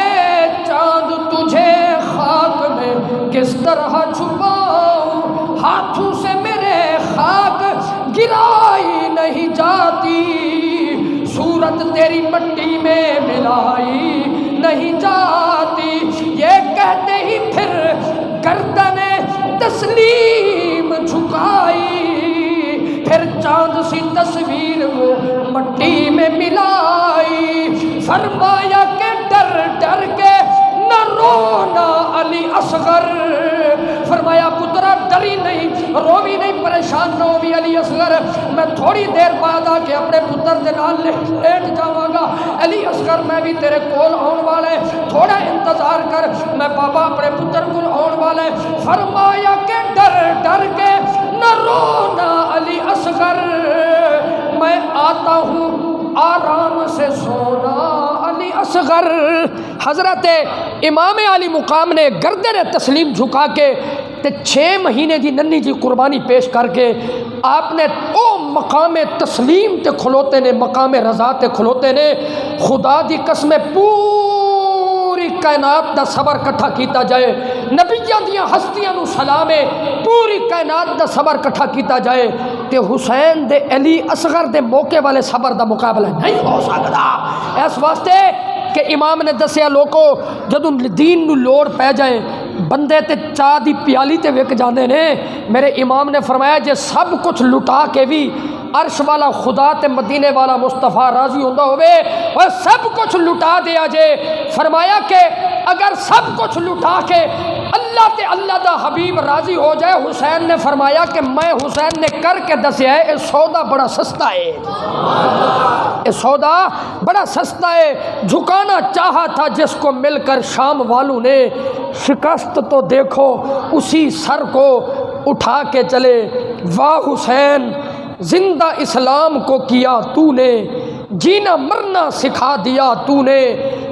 چاند تجھے خاک میں کس طرح چھپاؤں، ہاتھوں سے میرے خاک گرائی نہیں جاتی، صورت تیری مٹی میں ملائی نہیں جاتی۔ یہ کہتے ہی پھر گردن تسلیم جھکائی، پھر چاند سی تصویر وہ مٹی میں ملائی، فرمایا کہ ڈر ڈر کے نہ رونا علی اصغر، فرمایا پترا ڈری نہیں، رو بھی نہیں، پریشان نہ ہو بھی علی اصغر، میں تھوڑی دیر بعد آ کے اپنے پتر دے نال لیٹ جاواں گا، علی اصغر میں بھی تیرے کول آن والے، تھوڑا انتظار کر، میں بابا اپنے پتر کول آن والے۔ فرمایا کہ ڈر ڈر کے نہ رونا علی اصغر، میں آتا ہوں آرام سے سونا علی اصغر۔ حضرت امام علی مقام نے گردن تسلیم جھکا کے تے 6 مہینے دی ننی جی قربانی پیش کر کے آپ نے او مقام تسلیم تے کھلوتے نے، مقام رضا تے کھلوتے نے، خدا دی قسم پوری کائنات دا صبر کٹھا کیتا جائے، نبیاں دیاں ہستیاں نو سلامے، پوری کائنات دا صبر کٹھا کیتا جائے تے حسین دے علی اصغر دے موقع والے صبر دا مقابلہ نہیں ہو سکتا۔ اس واسطے کہ امام نے دسیا لوکو جدوں دین نو لوڑ پہ جائے بندے تے چاہ دی پیالی تے وک جاندے نے، میرے امام نے فرمایا جے سب کچھ لٹا کے بھی عرش والا خدا تے مدینے والا مصطفیٰ راضی ہوندا ہوئے اور سب کچھ لٹا دیا جے، فرمایا کہ اگر سب کچھ لٹا کے اللہ تے اللہ دا حبیب راضی ہو جائے، حسین نے فرمایا کہ میں حسین نے کر کے دسیا ہے اے سودا بڑا سستا ہے، اے سودا بڑا سستا ہے، جھکانا چاہا تھا جس کو مل کر شام والوں نے، شکست تو دیکھو اسی سر کو اٹھا کے چلے، واہ حسین زندہ اسلام کو کیا تو نے، جینا مرنا سکھا دیا تو نے،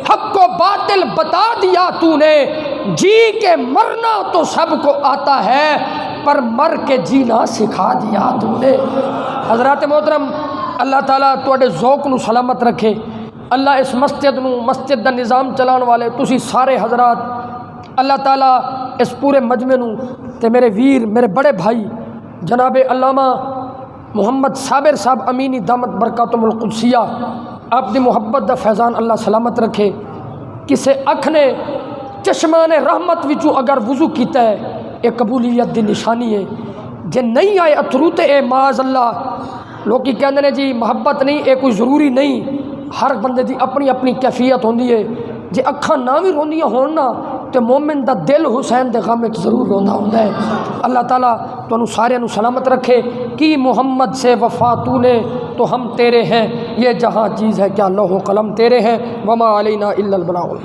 حق و باطل بتا دیا تو نے، جی کے مرنا تو سب کو آتا ہے پر مر کے جینا سکھا دیا تو نے۔ حضرات محترم، اللہ تعالیٰ تواڈے ذوق نو سلامت رکھے، اللہ اس مسجد دا نظام چلان والے تسی سارے حضرات، اللہ تعالیٰ اس پورے مجمع نو تے میرے ویر میرے بڑے بھائی جناب علامہ محمد صابر صاحب امینی دامت برکاتہم القدسیہ، آپ دی محبت دا فیضان اللہ سلامت رکھے۔ کسے اکھ نے چشمان رحمت وچوں اگر وضو کیتا ہے یہ قبولیت دی نشانی ہے، جے نہیں آئے اتھرو تے اے معاذ اللہ، لوکی کہندے نے جی محبت نہیں، اے کوئی ضروری نہیں، ہر بندے دی اپنی اپنی کیفیت ہوندی ہے، جے اکھاں نہ بھی روندیاں ہون نا تے مومن دا دل حسین دے غم وچ ضرور روندا ہوندا ہے۔ اللہ تعالیٰ تانوں سارے نو سلامت رکھے۔ کی محمد سے وفا تو نے تو ہم تیرے ہیں، یہ جہاں چیز ہے کیا لوح و قلم تیرے ہیں، وما علینا الا البلاغ۔